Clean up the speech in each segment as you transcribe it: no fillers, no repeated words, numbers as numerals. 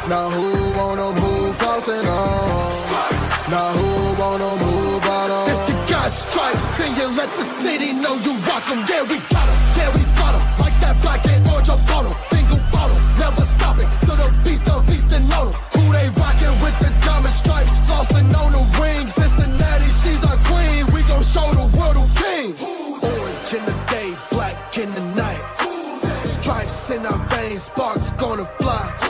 Now who wanna move close enough? Now who wanna move out of? If you got stripes and you let the city know you rock 'em, yeah we got 'em, yeah we got 'em. Like that black and orange up on 'em, single bottle, never stop it. To the beast and load 'em. Who they rockin' with the diamond stripes, flossing on the ring. Cincinnati, she's our queen. We gon' show the world who king. Orange in the day, black in the night. Stripes in our veins, sparks gonna fly.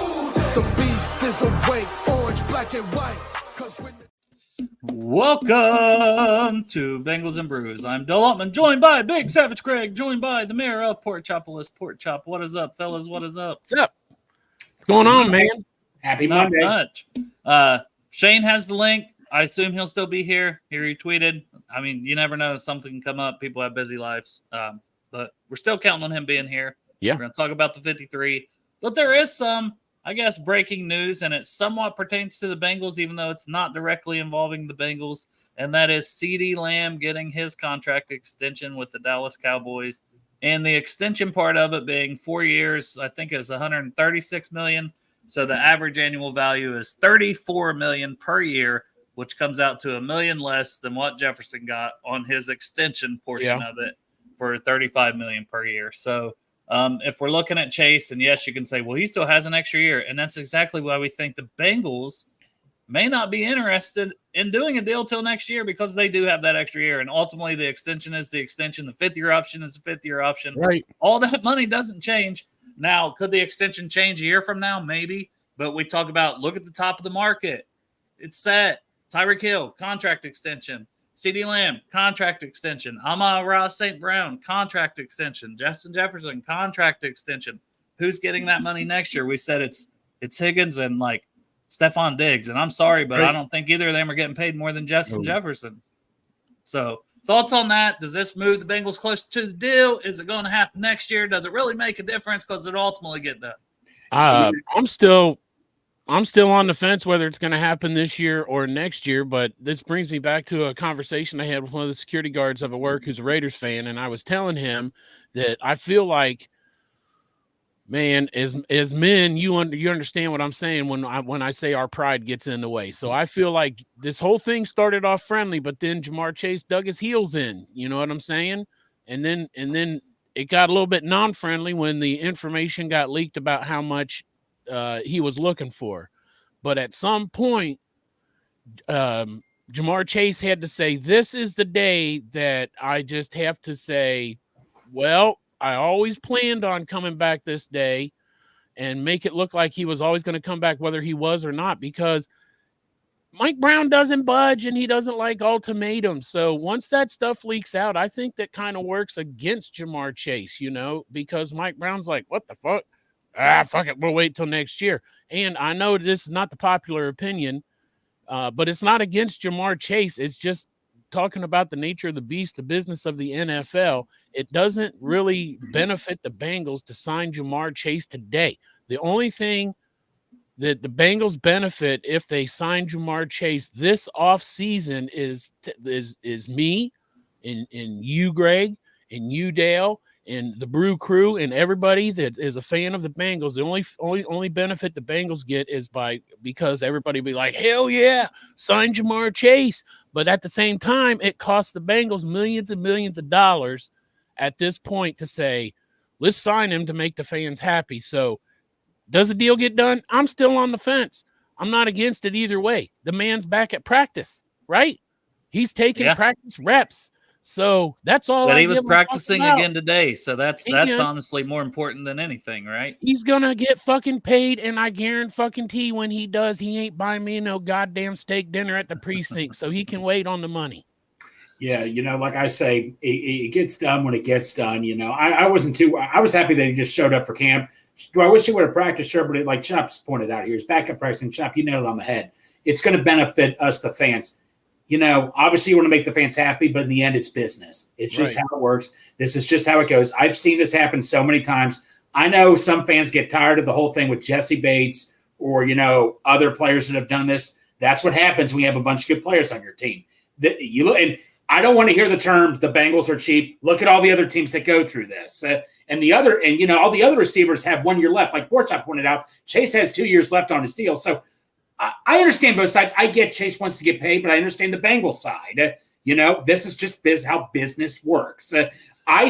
The beast is awake, orange, black, and white. Welcome to Bengals and Brews. I'm Dale Altman, joined by Big Savage Craig, joined by the mayor of Port Chopolis, Port Chop. What is up, fellas? What is up? What's up? What's going on, man? Happy Not Monday. much. Shayne has the link. I assume he'll still be here. He retweeted. I mean, you never know. Something can come up. People have busy lives. But we're still counting on him being here. Yeah. We're going to talk about the 53. But there is some, I guess, breaking news, and it somewhat pertains to the Bengals, even though it's not directly involving the Bengals, and that is CeeDee Lamb getting his contract extension with the Dallas Cowboys, and the extension part of it being 4 years, I think is $136 million. So the average annual value is $34 million per year, which comes out to $1 million less than what Jefferson got on his extension portion of it for $35 million per year. So if we're looking at Chase, and yes, you can say, well, he still has an extra year. And that's exactly why we think the Bengals may not be interested in doing a deal till next year, because they do have that extra year. And ultimately the extension is the extension. The fifth-year option is the fifth-year option. Right. All that money doesn't change. Now, could the extension change a year from now? Maybe. But we talk about, look at the top of the market. It's set. Tyreek Hill, contract extension. CeeDee Lamb, contract extension. Amon-Ra St. Brown, contract extension. Justin Jefferson, contract extension. Who's getting that money next year? We said it's Higgins and like Stephon Diggs. And I'm sorry, but I don't think either of them are getting paid more than Justin Jefferson. So thoughts on that? Does this move the Bengals closer to the deal? Is it going to happen next year? Does it really make a difference? Because it'll ultimately get done. I'm still on the fence whether it's going to happen this year or next year, but this brings me back to a conversation I had with one of the security guards up at work who's a Raiders fan, and I was telling him that I feel like, man, as men, you understand what I'm saying when I say our pride gets in the way. So I feel like this whole thing started off friendly, but then Jamar Chase dug his heels in. You know what I'm saying? And then it got a little bit non-friendly when the information got leaked about how much he was looking for. But at some point, Jamar Chase had to say, this is the day that I just have to say, well, I always planned on coming back this day, and make it look like he was always going to come back whether he was or not, because Mike Brown doesn't budge and he doesn't like ultimatums. So once that stuff leaks out, I think that kind of works against Jamar Chase, because Mike Brown's like, what the fuck? Fuck it, we'll wait till next year. And I know this is not the popular opinion, but it's not against Jamar Chase. It's just talking about the nature of the beast, the business of the NFL. It doesn't really benefit the Bengals to sign Jamar Chase today. The only thing that the Bengals benefit if they sign Jamar Chase this offseason is me and you, Greg, and you, Dale, and the Brew crew, and everybody that is a fan of the Bengals. The only benefit the Bengals get is because everybody be like, hell yeah, sign Jamar Chase. But at the same time, it costs the Bengals millions and millions of dollars at this point to say, let's sign him to make the fans happy. So does the deal get done? I'm still on the fence. I'm not against it either way. The man's back at practice, right? He's taking practice reps. So that's all. But he was practicing again today. So that's honestly more important than anything, right? He's going to get fucking paid. And I guarantee when he does, he ain't buying me no goddamn steak dinner at the precinct. So he can wait on the money. Yeah. Like I say, it gets done when it gets done. I was happy that he just showed up for camp. Do I wish he would have practiced? Sure. But like Chop's pointed out here, he's backup practicing. Chop, you nailed it on the head. It's going to benefit us, the fans. Obviously you want to make the fans happy, but in the end, it's business. It's just how it works. This is just how it goes. I've seen this happen so many times. I know some fans get tired of the whole thing with Jesse Bates or, other players that have done this. That's what happens when you have a bunch of good players on your team. You look, and I don't want to hear the term the Bengals are cheap. Look at all the other teams that go through this. All the other receivers have 1 year left. Like Porchop pointed out, Chase has 2 years left on his deal. So I understand both sides. I get Chase wants to get paid, but I understand the Bengals side. This is just how business works. I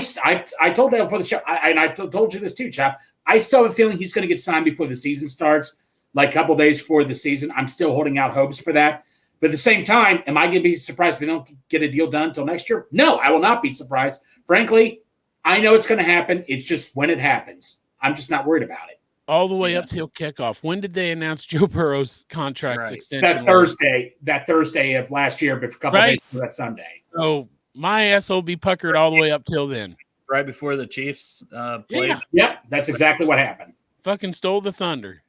told Dale before the show, I told you this too, Chap. I still have a feeling he's going to get signed before the season starts, like a couple days before the season. I'm still holding out hopes for that. But at the same time, am I going to be surprised if they don't get a deal done until next year? No, I will not be surprised. Frankly, I know it's going to happen. It's just when it happens. I'm just not worried about it. All the way up till kickoff. When did they announce Joe Burrow's contract extension? That Thursday of last year, but a couple days before that Sunday. So my ass will be puckered all the way up till then. Right before the Chiefs played. Yeah. Yep, that's exactly what happened. Fucking stole the thunder.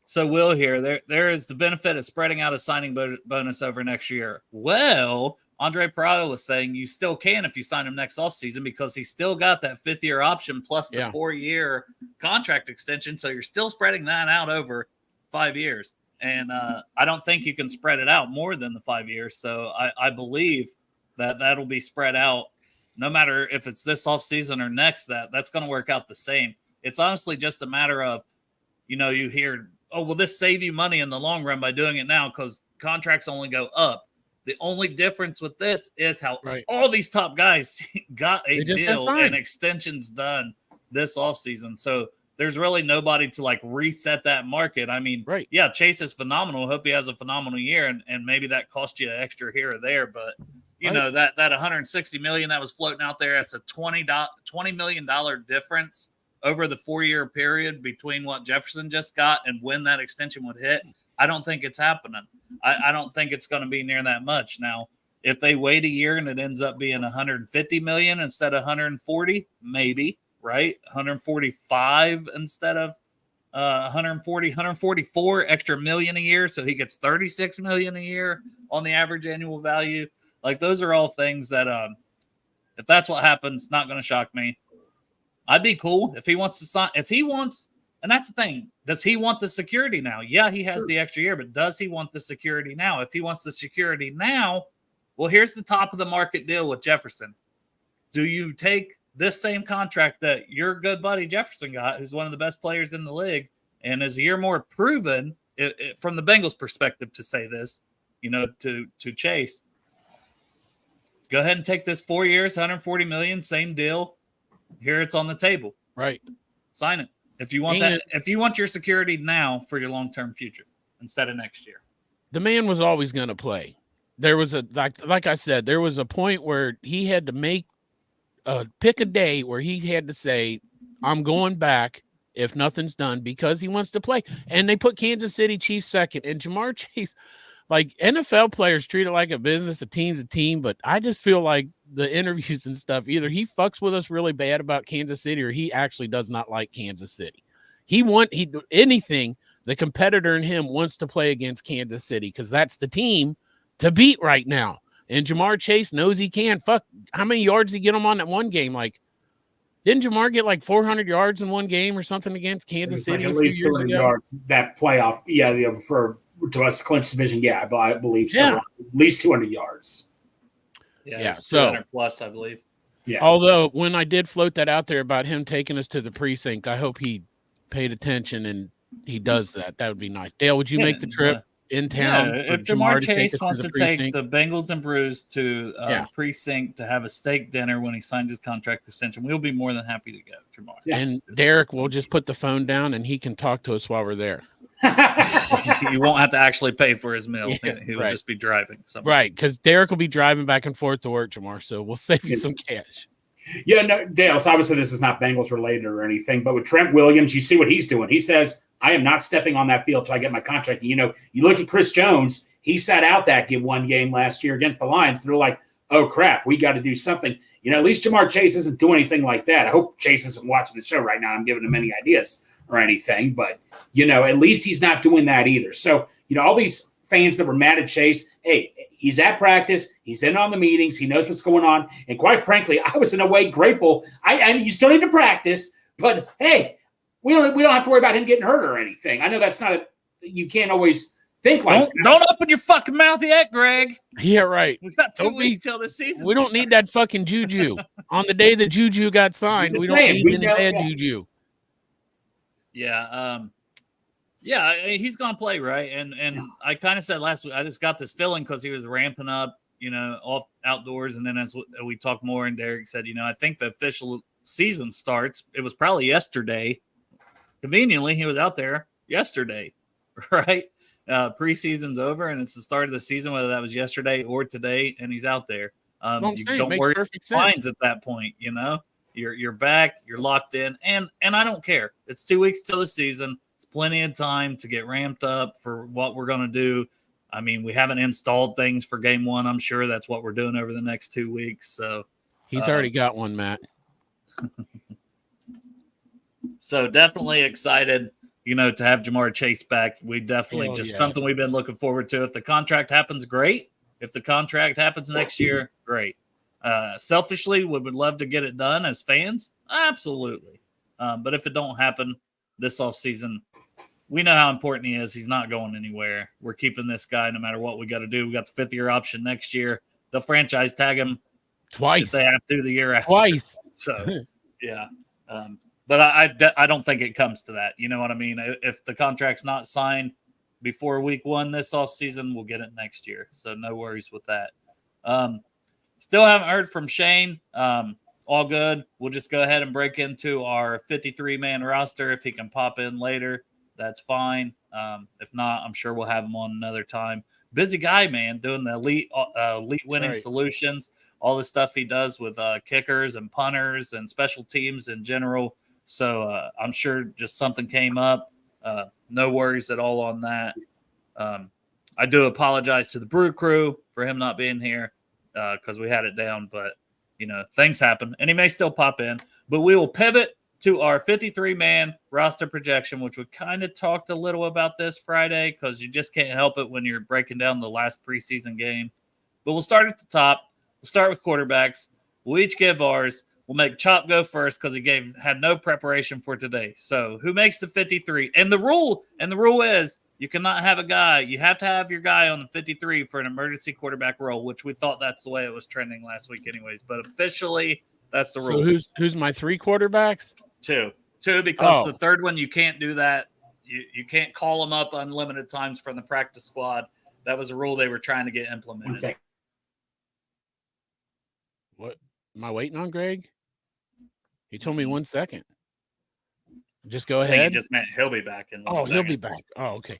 So Will here, there is the benefit of spreading out a signing bonus over next year. Well, Andre Prado was saying you still can if you sign him next offseason because he's still got that 5th-year option plus the 4-year contract extension. So you're still spreading that out over 5 years. And I don't think you can spread it out more than the 5 years. So I believe that'll be spread out no matter if it's this offseason or next, that's going to work out the same. It's honestly just a matter of, you hear, oh, will this save you money in the long run by doing it now? Because contracts only go up. The only difference with this is how all these top guys got a deal and extensions done this offseason. So there's really nobody to reset that market. I mean, Chase is phenomenal. Hope he has a phenomenal year, and maybe that cost you extra here or there. But that $160 million that was floating out there, it's a $20 million difference over the 4-year period between what Jefferson just got and when that extension would hit. I don't think it's happening. I don't think it's going to be near that much. Now, if they wait a year and it ends up being $150 million instead of $140, maybe, right? $145 instead of $144 extra million a year. So he gets $36 million a year on the average annual value. Those are all things that, if that's what happens, not going to shock me. I'd be cool if he wants to sign. And that's the thing. Does he want the security now? Yeah, he has the extra year, but does he want the security now? If he wants the security now, well, here's the top of the market deal with Jefferson. Do you take this same contract that your good buddy Jefferson got, who's one of the best players in the league, and is a year more proven from the Bengals' perspective to say this, to Chase, go ahead and take this 4 years, $140 million, same deal. Here it's on the table. Right. Sign it. If you want if you want your security now for your long-term future instead of next year. The man was always going to play. There was like I said, there was a point where he had to pick a day where he had to say, I'm going back if nothing's done because he wants to play. And they put Kansas City Chiefs second. And Jamar Chase, NFL players treat it like a business, a team's a team, but I just feel like the interviews and stuff, either he fucks with us really bad about Kansas City or he actually does not like Kansas City. Anything, the competitor in him wants to play against Kansas City because that's the team to beat right now. And Jamar Chase knows he can. Fuck, how many yards did he get him on that one game? Didn't Jamar get 400 yards in one game or something against Kansas City a few years ago? Yards, that playoff, to us to clinch division, I believe so. Yeah. At least 200 yards. Yeah, so 200 plus, I believe. Yeah. Although when I did float that out there about him taking us to the precinct, I hope he paid attention and he does that. That would be nice. Dale, would you make the trip in town? Yeah, if Jamar Chase wants to take the Bengals and Brews to precinct to have a steak dinner when he signs his contract extension, we'll be more than happy to go, Jamar. Yeah. And Derek will just put the phone down and he can talk to us while we're there. He won't have to actually pay for his meal. He will just be driving. Right, because Derek will be driving back and forth to work, Jamar, so we'll save you some cash. Yeah, no, Dale, so obviously this is not Bengals related or anything, but with Trent Williams, you see what he's doing. He says, I am not stepping on that field till I get my contract. And, you look at Chris Jones, he sat out that one game last year against the Lions. They're like, oh, crap, we got to do something. At least Jamar Chase isn't doing anything like that. I hope Chase isn't watching the show right now. I'm giving him any ideas or anything, but, at least he's not doing that either. So, all these fans that were mad at Chase, hey, he's at practice. He's in on the meetings. He knows what's going on. And quite frankly, I was in a way grateful. You still need to practice, but hey, we don't have to worry about him getting hurt or anything. I know that's not you can't always Think like don't open your fucking mouth yet, Greg. Yeah, right. We got 2 Don't be- weeks till the season. We don't need that fucking juju. On the day that Juju got signed, we don't need any bad juju. Yeah, yeah, he's gonna play, right? And I kind of said last week, I just got this feeling because he was ramping up, off outdoors, and then as we talked more, and Derek said, I think the official season starts. It was probably yesterday. Conveniently, he was out there yesterday, right? Preseason's over, and it's the start of the season, whether that was yesterday or today, and he's out there. You don't worry about lines at that point. You're back, you're locked in, and I don't care. It's 2 weeks till the season. It's plenty of time to get ramped up for what we're going to do. I mean, we haven't installed things for game one. I'm sure that's what we're doing over the next 2 weeks. So he's already got one, Matt. So definitely excited, to have Jamar Chase back. We definitely something we've been looking forward to. If the contract happens, great. If the contract happens next year, great. Selfishly, we would love to get it done as fans. Absolutely. But if it don't happen this offseason, we know how important he is. He's not going anywhere. We're keeping this guy no matter what we got to do. We got the 5th-year option next year. They'll franchise tag him twice. If they have to the year after. Twice. So, yeah. But I don't think it comes to that. You know what I mean? If the contract's not signed before week 1 this offseason, we'll get it next year. So no worries with that. Still haven't heard from Shayne. All good. We'll just go ahead and break into our 53-man roster. If he can pop in later, that's fine. If not, I'm sure we'll have him on another time. Busy guy, man, doing the elite winning solutions, all the stuff he does with kickers and punters and special teams in general. So I'm sure just something came up. No worries at all on that. I do apologize to the Brew Crew for him not being here because we had it down, but things happen, and he may still pop in. But we will pivot to our 53-man roster projection, which we kind of talked a little about this Friday because you just can't help it when you're breaking down the last preseason game. But we'll start at the top. We'll start with quarterbacks. We'll each give ours. We'll make Chop go first because he had no preparation for today. So who makes the 53? And the rule is you cannot have a guy. You have to have your guy on the 53 for an emergency quarterback role, which we thought that's the way it was trending last week anyways. But officially, that's the rule. So who's my 3 quarterbacks? Two, because the third one, you can't do that. You can't call them up unlimited times from the practice squad. That was a rule they were trying to get implemented. 1 second. What am I waiting on, Greg? He told me 1 second. Just go ahead. He just meant he'll be back in 1 second. He'll be back. Oh, okay.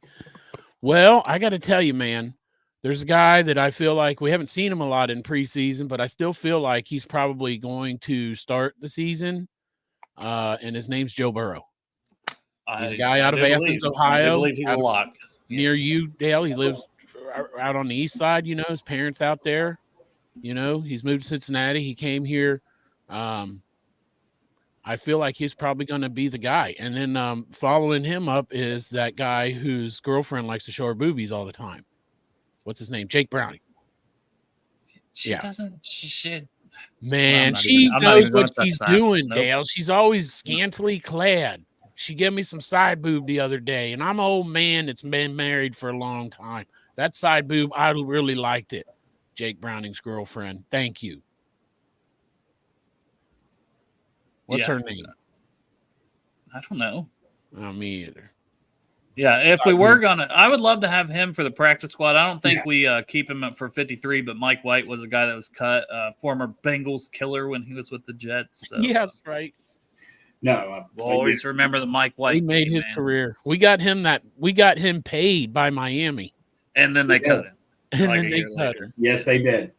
Well, I got to tell you, man, there's a guy that I feel like we haven't seen him a lot in preseason, but I still feel like he's probably going to start the season. And his name's Joe Burrow. He's a guy out of Athens, Ohio. I believe he's a lock. Near you, Dale. He lives out on the east side, his parents out there. He's moved to Cincinnati. He came here. I feel like he's probably going to be the guy. And then following him up is that guy whose girlfriend likes to show her boobies all the time. What's his name? Jake Browning. She should. Man, she knows what she's doing, Dale. She's always scantily clad. She gave me some side boob the other day, and I'm an old man that's been married for a long time. That side boob, I really liked it. Jake Browning's girlfriend. Thank you. What's her name? I don't know. Me either. Yeah, if we were gonna, I would love to have him for the practice squad. I don't think we keep him up for 53, but Mike White was a guy that was cut, former Bengals killer when he was with the Jets. So. Yeah, that's right. No, we'll always remember the Mike White. He made his career. We got him paid by Miami, and then they cut him. And then they cut him. Yes, they did.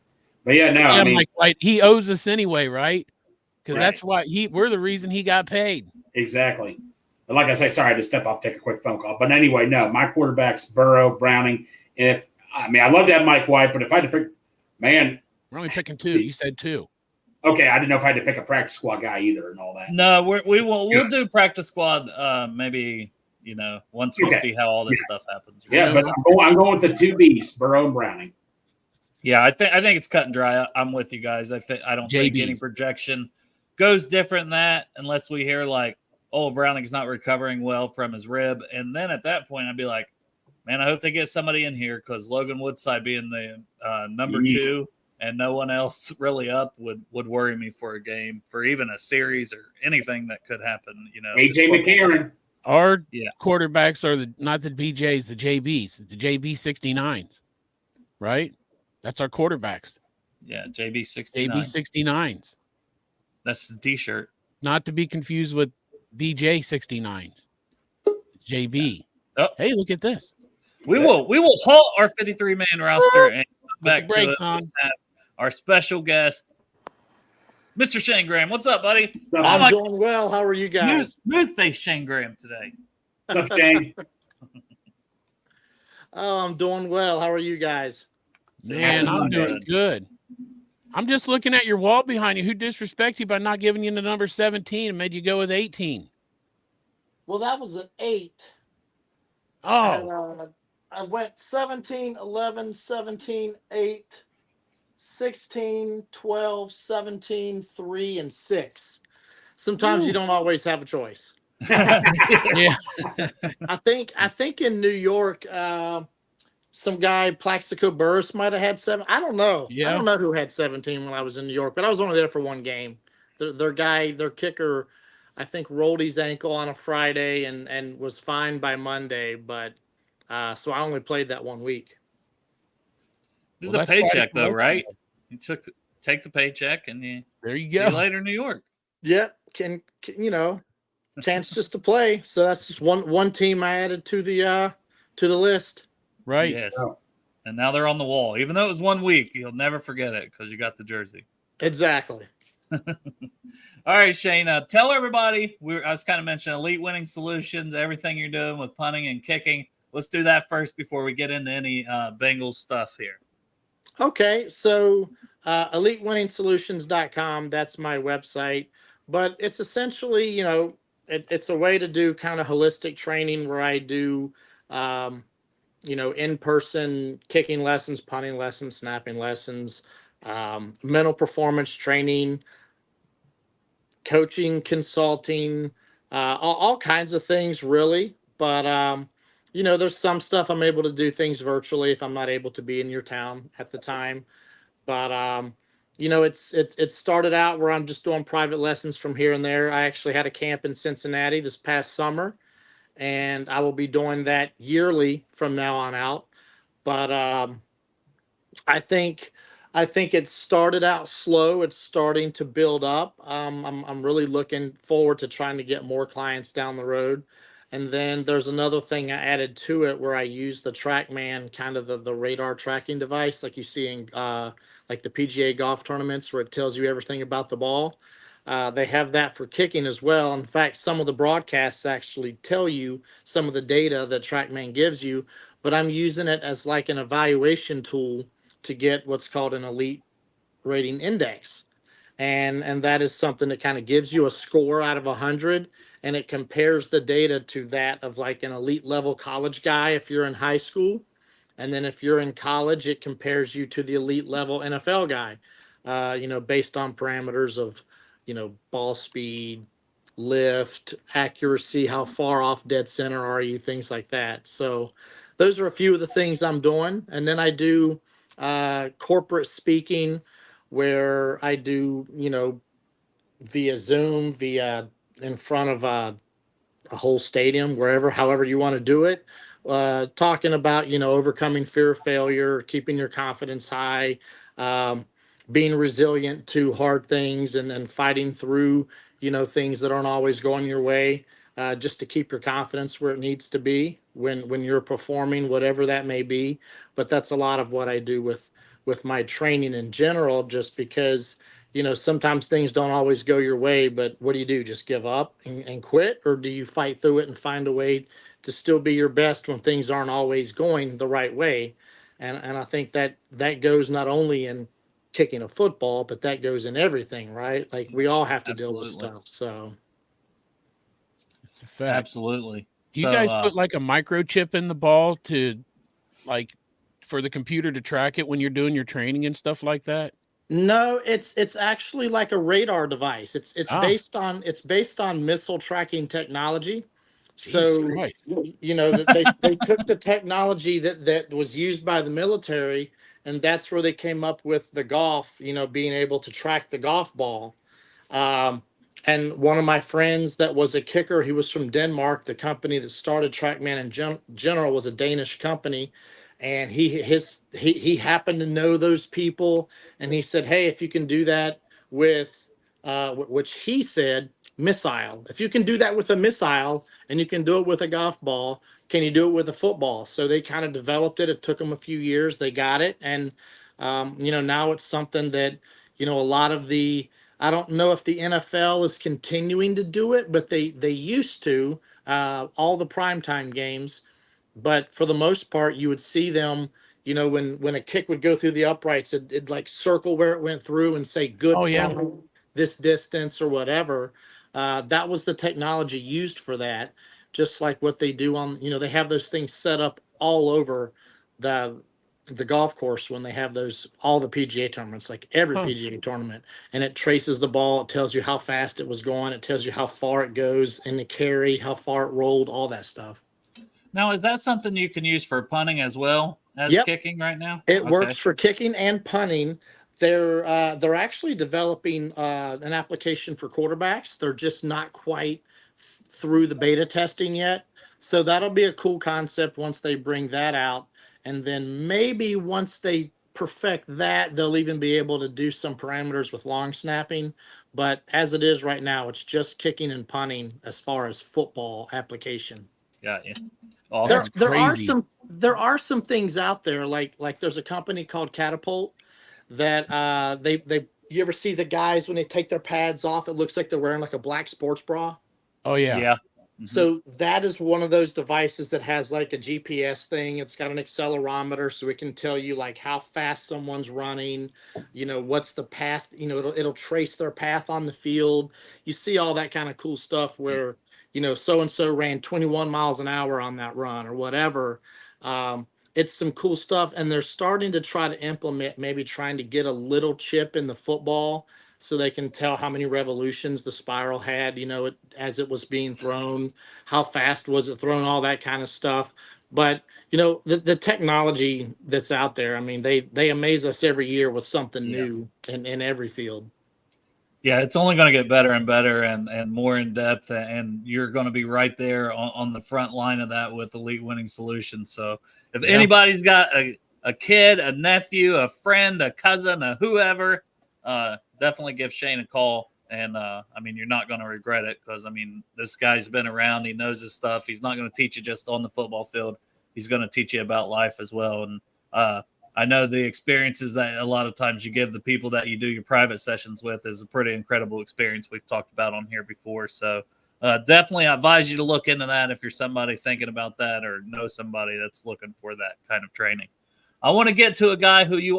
But I mean, Mike White, he owes us anyway, right? Because that's why we're the reason he got paid. Exactly. But like I say, sorry, I had to step off, take a quick phone call. But anyway, no, my quarterback's Burrow, Browning. And I'd love to have Mike White, but if I had to pick, man. We're only picking 2. You said 2. Okay, I didn't know if I had to pick a practice squad guy either and all that. No, we'll do practice squad maybe, once we see how all this stuff happens. Yeah, but I'm going with the 2 Bs, Burrow and Browning. Yeah, I think it's cut and dry. I'm with you guys. I don't think any projection goes different than that unless we hear Browning's not recovering well from his rib. And then at that point, I'd be like, Man, I hope they get somebody in here because Logan Woodside being the number Yeesh. 2 and no one else really up would worry me for a game, for even a series or anything that could happen. AJ McCarron. Our Yeah. quarterbacks are not the BJs, the JBs, the JB 69s, right? That's our quarterbacks. Yeah, JB 69. JB 69s. That's the T-shirt. Not to be confused with BJ 69s. JB. Oh. Hey, look at this. We will halt our 53-man roster and come Put back the brakes to on. our special guest, Mr. Shayne Graham. What's up, buddy? I'm doing well. How are you guys? Smooth face Shayne Graham today. What's up, Shane? Oh, I'm doing well. How are you guys? Man, I'm doing good. I'm just looking at your wall behind you. Who disrespected you by not giving you the number 17 and made you go with 18? Well, that was an 8. Oh, And, I went 17, 11, 17, 8, 16, 12, 17, 3, and 6. Sometimes you don't always have a choice. yeah. I think in New York, some guy, Plaxico Burris, might have had 7. I don't know. Yeah. I don't know who had 17 when I was in New York, but I was only there for one game. Their kicker, I think, rolled his ankle on a Friday and was fine by Monday, but so I only played that 1 week. This Well, is a that's quite paycheck, a though, promotion. right? You take the paycheck and There you see go. you later in New York. Yeah, can chance just to play. So that's just one team I added to the list. Right. Yes. Oh. And now they're on the wall. Even though it was 1 week, you'll never forget it because you got the jersey. Exactly. All right, Shane, tell everybody, I was kind of mentioning Elite Winning Solutions, everything you're doing with punting and kicking. Let's do that first before we get into any Bengals stuff here. Okay, so elitewinningsolutions.com, that's my website. But it's essentially, it's a way to do kind of holistic training where I do, in-person kicking lessons, punting lessons, snapping lessons, mental performance training, coaching, consulting, all kinds of things, really. But, there's some stuff I'm able to do things virtually if I'm not able to be in your town at the time. But, it started out where I'm just doing private lessons from here and there. I actually had a camp in Cincinnati this past summer, and I will be doing that yearly from now on out. But I think it started out slow. It's starting to build up. I'm really looking forward to trying to get more clients down the road. And then there's another thing I added to it where I use the TrackMan, kind of the radar tracking device, like you see in like the PGA golf tournaments where it tells you everything about the ball. They have that for kicking as well. In fact, some of the broadcasts actually tell you some of the data that TrackMan gives you, but I'm using it as like an evaluation tool to get what's called an elite rating index. And that is something that kind of gives you a score out of 100, and it compares the data to that of like an elite level college guy if you're in high school. And then if you're in college, it compares you to the elite level NFL guy, based on parameters of, ball speed, lift, accuracy, how far off dead center are you, things like that. So those are a few of the things I'm doing. And then I do corporate speaking where I do, via Zoom, via in front of a whole stadium, however you want to do it, talking about, overcoming fear of failure, keeping your confidence high, being resilient to hard things and fighting through, things that aren't always going your way, just to keep your confidence where it needs to be when you're performing, whatever that may be. But that's a lot of what I do with my training in general, just because, sometimes things don't always go your way, but what do? Just give up and quit? Or do you fight through it and find a way to still be your best when things aren't always going the right way? And I think that goes not only in kicking a football, but that goes in everything, right? Like we all have to deal with stuff. So It's a fact. Absolutely. Do you guys put like a microchip in the ball to like for the computer to track it when you're doing your training and stuff like that? no, it's actually like a radar device. It's based on missile tracking technology. Jesus So, Christ. that they took the technology that was used by the military, and that's where they came up with the golf, being able to track the golf ball. Um, and one of my friends that was a kicker, he was from Denmark. The company that started TrackMan in general was a Danish company, and he happened to know those people, and he said, "Hey, if you can do that with, which he said, missile. If you can do that with a missile, and you can do it with a golf ball, can you do it with a football?" So they kind of developed it. It took them a few years. They got it, and now it's something that a lot of the I don't know if the NFL is continuing to do it, but they used to all the primetime games. But for the most part, you would see them. When a kick would go through the uprights, it'd like circle where it went through and say "good Oh yeah. from this distance" or whatever. That was the technology used for that. Just like what they do on, they have those things set up all over the the golf course when they have those all the PGA tournaments, like every Huh. PGA tournament, and it traces the ball. It tells you how fast it was going. It tells you how far it goes in the carry, how far it rolled, all that stuff. Now, is that something you can use for punting as well as Yep. kicking right now? It Okay. works for kicking and punting. They're actually developing an application for quarterbacks. They're just not quite through the beta testing yet. So that'll be a cool concept once they bring that out. And then maybe once they perfect that, they'll even be able to do some parameters with long snapping. But as it is right now, it's just kicking and punting as far as football application. Got you. That's Awesome. crazy. There are some things out there like there's a company called Catapult that they you ever see the guys when they take their pads off, it looks like they're wearing like a black sports bra. Oh yeah. Yeah. Mhm. So that is one of those devices that has like a GPS thing. It's got an accelerometer, so it can tell you like how fast someone's running, what's the path, it'll trace their path on the field. You see all that kind of cool stuff where, so and so ran 21 miles an hour on that run or whatever. It's some cool stuff, and they're starting to try to implement maybe trying to get a little chip in the football so they can tell how many revolutions the spiral had, as it was being thrown, how fast was it thrown, all that kind of stuff. But the technology that's out there, I mean, they amaze us every year with something new in every field. Yeah, it's only going to get better and better and more in depth, and you're going to be right there on the front line of that with Elite Winning Solutions. So if anybody's got a kid, a nephew, a friend, a cousin, a whoever, definitely give Shayne a call. And you're not going to regret it because, this guy's been around. He knows his stuff. He's not going to teach you just on the football field. He's going to teach you about life as well. And I know the experiences that a lot of times you give the people that you do your private sessions with is a pretty incredible experience we've talked about on here before. So definitely I advise you to look into that if you're somebody thinking about that or know somebody that's looking for that kind of training. I want to get to a guy who he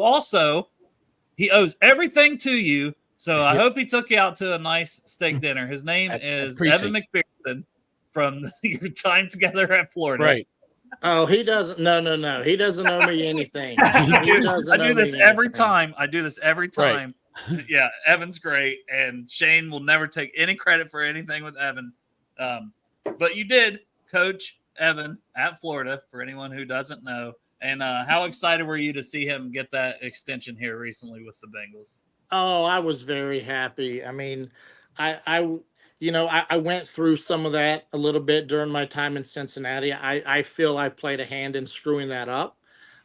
owes everything to you. So I hope he took you out to a nice steak dinner. His name is Evan McPherson from your time together at Florida. Right. Oh, he doesn't. No. He doesn't owe me anything. I do this every time. Right. Yeah, Evan's great, and Shayne will never take any credit for anything with Evan. But you did coach Evan at Florida, for anyone who doesn't know. And how excited were you to see him get that extension here recently with the Bengals? Oh, I was very happy. I mean, I went through some of that a little bit during my time in Cincinnati. I feel I played a hand in screwing that up.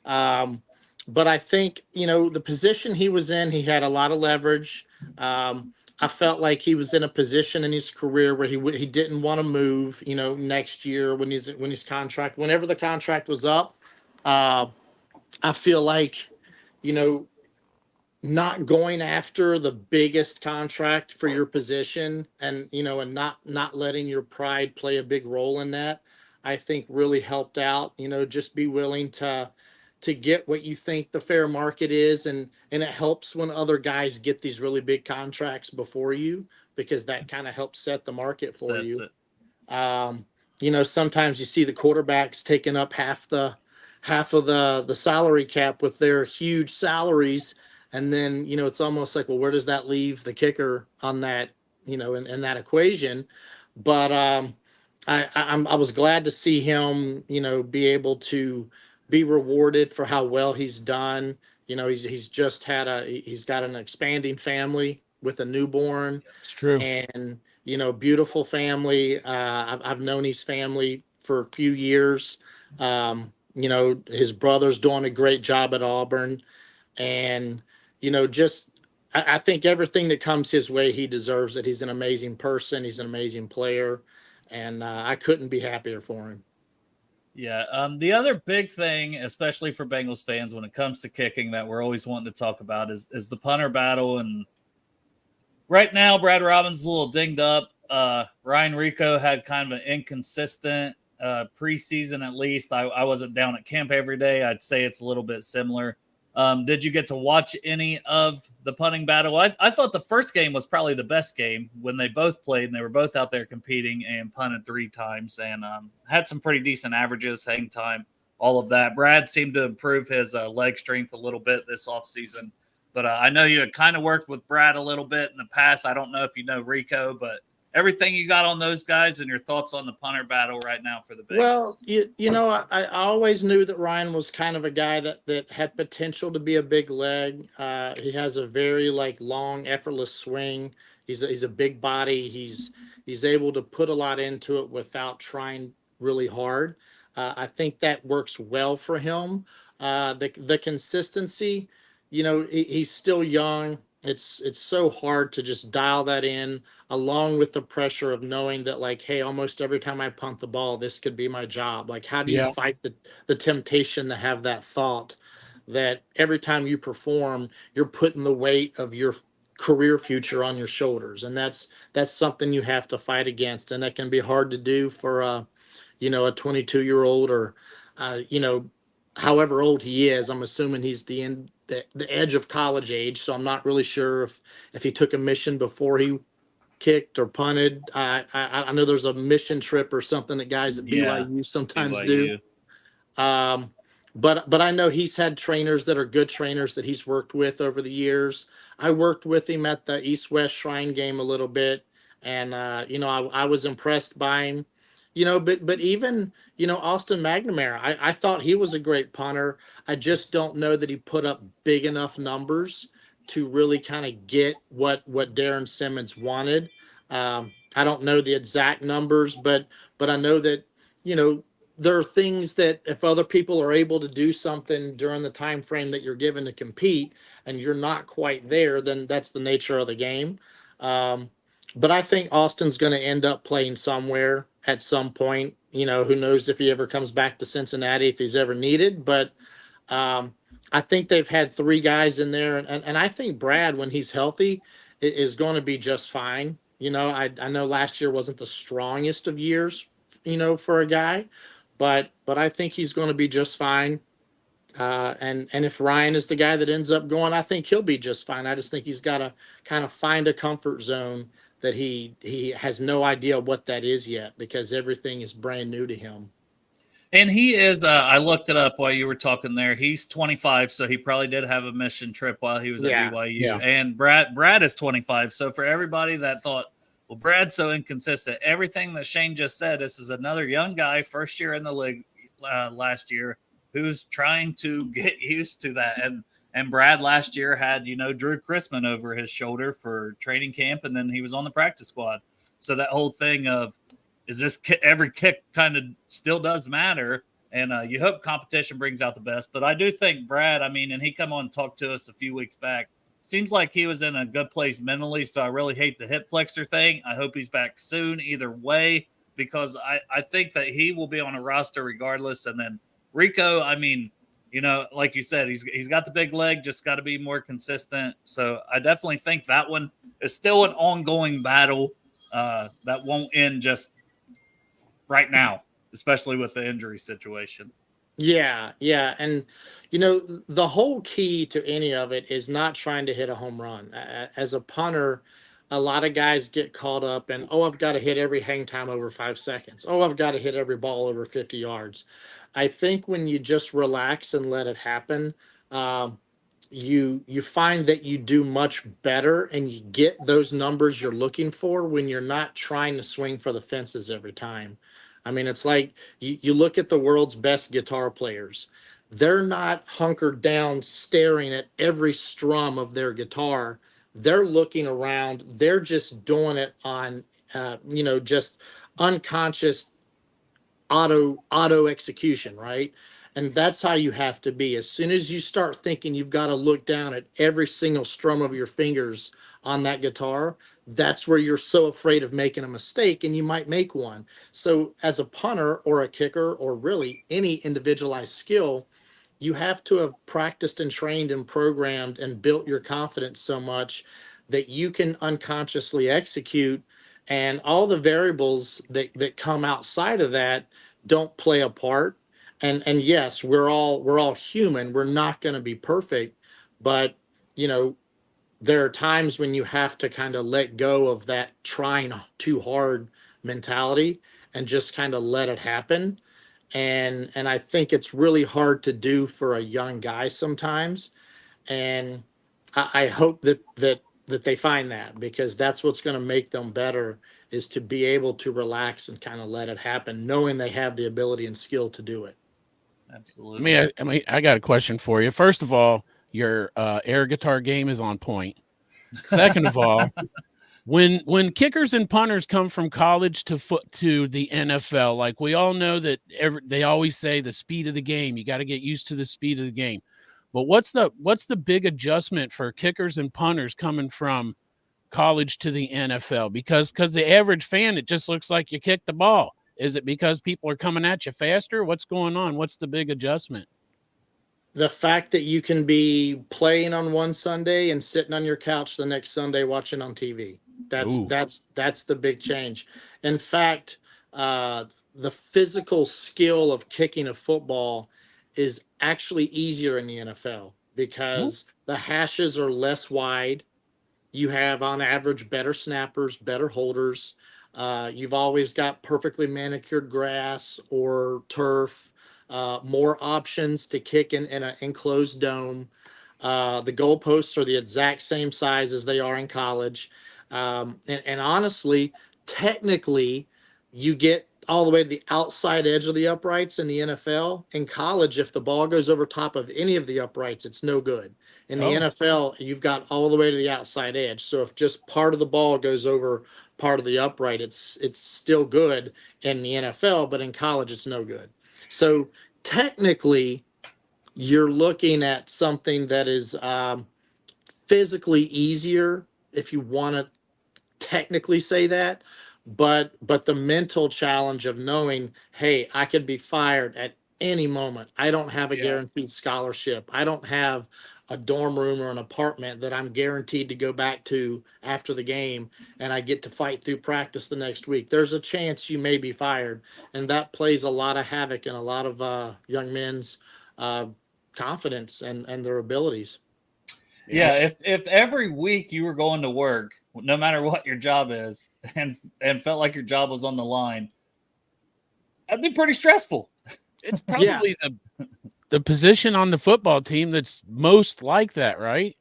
But I think, the position he was in, he had a lot of leverage. I felt like he was in a position in his career where he didn't want to move, next year when whenever the contract was up. I feel like, not going after the biggest contract for your position and and not letting your pride play a big role in that, I think really helped out. Just be willing to get what you think the fair market is, and it helps when other guys get these really big contracts before you, because that kind of helps set the market for you. Sometimes you see the quarterbacks taking up half of the salary cap with their huge salaries. And then, it's almost like, well, where does that leave the kicker on that, in that equation? But, I was glad to see him, be able to be rewarded for how well he's done. He's just he's got an expanding family with a newborn, It's true. and beautiful family. I've known his family for a few years. His brother's doing a great job at Auburn, and just I think everything that comes his way, he deserves it. He's an amazing person. He's an amazing player, and I couldn't be happier for him. Yeah. The other big thing, especially for Bengals fans, when it comes to kicking, that we're always wanting to talk about is the punter battle. And right now, Brad Robbins is a little dinged up. Ryan Rico had kind of an inconsistent preseason, at least. I wasn't down at camp every day. I'd say it's a little bit similar. Did you get to watch any of the punting battle? I thought the first game was probably the best game when they both played and they were both out there competing and punted 3 times and had some pretty decent averages, hang time, all of that. Brad seemed to improve his leg strength a little bit this offseason. But I know you had kind of worked with Brad a little bit in the past. I don't know if you know Rico, but everything you got on those guys and your thoughts on the punter battle right now for the Bengals. Well, I always knew that Ryan was kind of a guy that had potential to be a big leg. He has a very long, effortless swing. He's a big body. He's able to put a lot into it without trying really hard. I think that works well for him. The consistency, he's still young. It's so hard to just dial that in, along with the pressure of knowing that, hey, almost every time I punt the ball, this could be my job. How do you fight the temptation to have that thought that every time you perform, you're putting the weight of your career future on your shoulders? And that's something you have to fight against. And that can be hard to do for a 22-year-old or, however old he is. I'm assuming he's the edge of college age. So I'm not really sure if he took a mission before he kicked or punted. I know there's a mission trip or something that guys at BYU sometimes do. But I know he's had trainers that are good trainers that he's worked with over the years. I worked with him at the East-West Shrine game a little bit, and I was impressed by him. But even Austin McNamara, I thought he was a great punter. I just don't know that he put up big enough numbers to really kind of get what Darren Simmons wanted. I don't know the exact numbers, but I know that there are things that if other people are able to do something during the time frame that you're given to compete, and you're not quite there, then that's the nature of the game. But I think Austin's going to end up playing somewhere at some point. Who knows if he ever comes back to Cincinnati, if he's ever needed. But I think they've had 3 guys in there. And I think Brad, when he's healthy, is going to be just fine. I know last year wasn't the strongest of years, for a guy. But I think he's going to be just fine. And if Ryan is the guy that ends up going, I think he'll be just fine. I just think he's got to kind of find a comfort zone that he has no idea what that is yet, because everything is brand new to him. And he is, I looked it up while you were talking there. He's 25, so he probably did have a mission trip while he was at BYU. Yeah. And Brad is 25. So for everybody that thought, well, Brad's so inconsistent, everything that Shayne just said, this is another young guy, first year in the league last year, who's trying to get used to that. And Brad last year had, Drew Chrisman over his shoulder for training camp, and then he was on the practice squad. So that whole thing of, is this every kick kind of still does matter, and you hope competition brings out the best. But I do think Brad, and he come on and talked to us a few weeks back, seems like he was in a good place mentally, so I really hate the hip flexor thing. I hope he's back soon either way, because I think that he will be on a roster regardless. And then Rico, like you said, he's got the big leg, just got to be more consistent. So I definitely think that one is still an ongoing battle that won't end just right now, especially with the injury situation. Yeah. And, the whole key to any of it is not trying to hit a home run. As a punter, a lot of guys get caught up in, I've got to hit every hang time over 5 seconds. I've got to hit every ball over 50 yards. I think when you just relax and let it happen, you find that you do much better and you get those numbers you're looking for when you're not trying to swing for the fences every time. I mean, it's like you look at the world's best guitar players. They're not hunkered down staring at every strum of their guitar. They're looking around. They're just doing it on, just unconscious auto execution, right? And that's how you have to be. As soon as you start thinking you've got to look down at every single strum of your fingers on that guitar, that's where you're so afraid of making a mistake, and you might make one. So as a punter or a kicker, or really any individualized skill, you have to have practiced and trained and programmed and built your confidence so much that you can unconsciously execute, and all the variables that come outside of that don't play a part. And yes, we're all human. We're not going to be perfect, but you know, there are times when you have to kind of let go of that trying too hard mentality and just kind of let it happen. And I think it's really hard to do for a young guy sometimes. And I hope that they find that, because that's what's going to make them better, is to be able to relax and kind of let it happen, knowing they have the ability and skill to do it. Absolutely. I got a question for you. First of all, your air guitar game is on point. Second of all, when kickers and punters come from college to the NFL, like we all know that they always say the speed of the game, you got to get used to the speed of the game. But what's the big adjustment for kickers and punters coming from college to the NFL? Because the average fan, it just looks like you kicked the ball. Is it because people are coming at you faster? What's going on? What's the big adjustment? The fact that you can be playing on one Sunday and sitting on your couch the next Sunday watching on TV. Ooh. That's the big change. In fact, the physical skill of kicking a football is actually easier in the NFL, because the hashes are less wide. You have, on average, better snappers, better holders. You've always got perfectly manicured grass or turf, more options to kick in an enclosed dome. The goalposts are the exact same size as they are in college. And honestly, technically, you get all the way to the outside edge of the uprights in the NFL. In college, if the ball goes over top of any of the uprights, it's no good. In the NFL, you've got all the way to the outside edge. So if just part of the ball goes over part of the upright, it's still good in the NFL, but in college, it's no good. So technically, you're looking at something that is physically easier, if you want to technically say that, but the mental challenge of knowing, hey, I could be fired at any moment. I don't have a guaranteed scholarship. I don't have a dorm room or an apartment that I'm guaranteed to go back to after the game, and I get to fight through practice the next week. There's a chance you may be fired, and that plays a lot of havoc in a lot of young men's confidence and their abilities. Yeah, if every week you were going to work, no matter what your job is, and felt like your job was on the line, that'd be pretty stressful. It's probably the position on the football team that's most like that, right?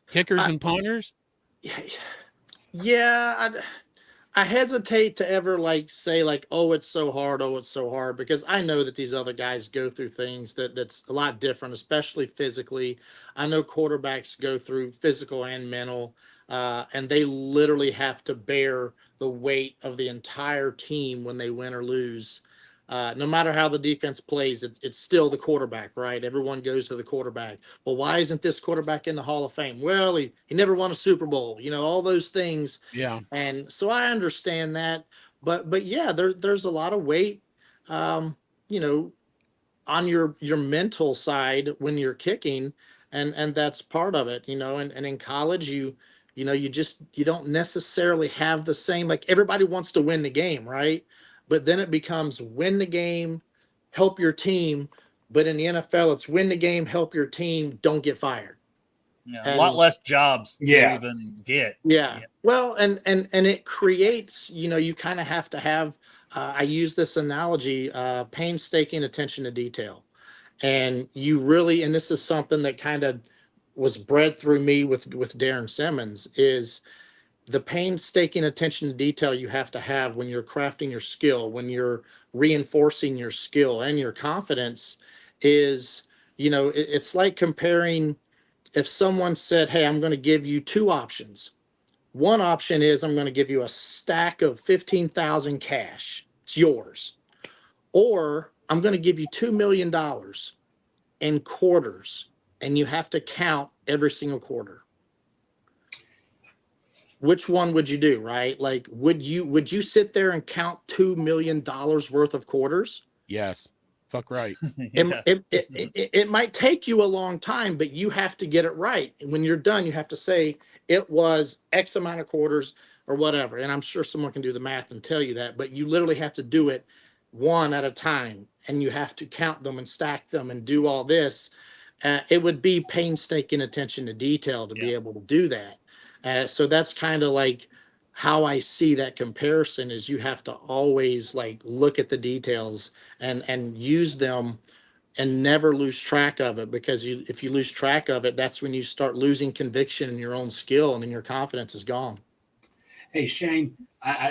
Kickers and punters. Yeah, I hesitate to ever say oh, it's so hard, because I know that these other guys go through things that's a lot different, especially physically. I know quarterbacks go through physical and mental, and they literally have to bear the weight of the entire team when they win or lose. No matter how the defense plays, it's still the quarterback, right? Everyone goes to the quarterback. Well, why isn't this quarterback in the Hall of Fame? Well, he never won a Super Bowl, all those things. Yeah. And so I understand that, but yeah, there's a lot of weight, you know, on your mental side when you're kicking, and that's part of it, and in college, you don't necessarily have the same, like, everybody wants to win the game, right? But then it becomes win the game, help your team. But in the NFL, it's win the game, help your team, don't get fired. Yeah, a lot less jobs to even get. Yeah. Well, and it creates, you kind of have to have, I use this analogy, painstaking attention to detail. And you really, and this is something that kind of was bred through me with Darren Simmons, is the painstaking attention to detail you have to have when you're crafting your skill, when you're reinforcing your skill and your confidence is, it's like comparing if someone said, hey, I'm going to give you two options. One option is I'm going to give you a stack of 15,000 cash. It's yours. Or I'm going to give you $2 million in quarters, and you have to count every single quarter. Which one would you do, right? Like, would you sit there and count $2 million worth of quarters? Yes. Fuck right. Yeah. It might take you a long time, but you have to get it right. And when you're done, you have to say it was X amount of quarters or whatever. And I'm sure someone can do the math and tell you that, but you literally have to do it one at a time, and you have to count them and stack them and do all this. It would be painstaking attention to detail to be able to do that. So that's kind of like how I see that comparison is you have to always like look at the details and use them and never lose track of it, because if you lose track of it, that's when you start losing conviction in your own skill, and then your confidence is gone. Hey, Shayne,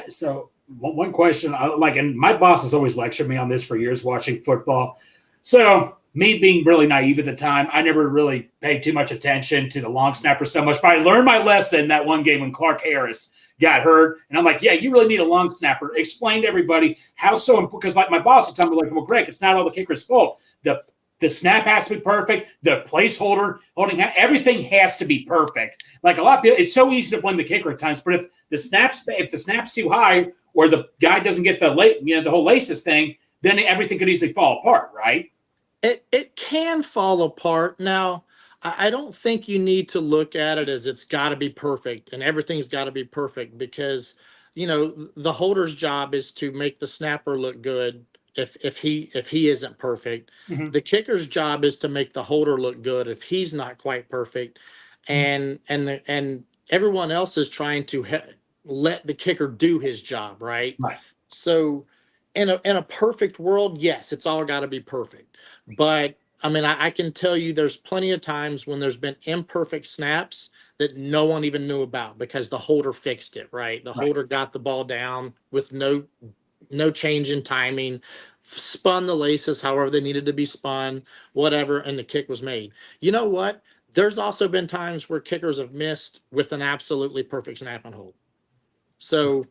so one question, and my boss has always lectured me on this for years watching football. So me being really naive at the time, I never really paid too much attention to the long snapper so much, but I learned my lesson that one game when Clark Harris got hurt. And I'm like, yeah, you really need a long snapper. Explain to everybody how so important, because like my boss would tell me, like, well, Greg, it's not all the kicker's fault. The snap has to be perfect. The placeholder holding, everything has to be perfect. Like a lot of people, it's so easy to blame the kicker at times, but if the snap's too high, or the guy doesn't get the whole laces thing, then everything could easily fall apart, right? It can fall apart. Now, I don't think you need to look at it as it's got to be perfect and everything's got to be perfect, because, the holder's job is to make the snapper look good if he isn't perfect. Mm-hmm. The kicker's job is to make the holder look good if he's not quite perfect. And everyone else is trying to let the kicker do his job, right? Right. So in a perfect world, yes, it's all got to be perfect. But I mean, I can tell you there's plenty of times when there's been imperfect snaps that no one even knew about because the holder fixed it, right? The holder got the ball down with no change in timing, spun the laces however they needed to be spun, whatever, and the kick was made. You know what? There's also been times where kickers have missed with an absolutely perfect snap and hold. So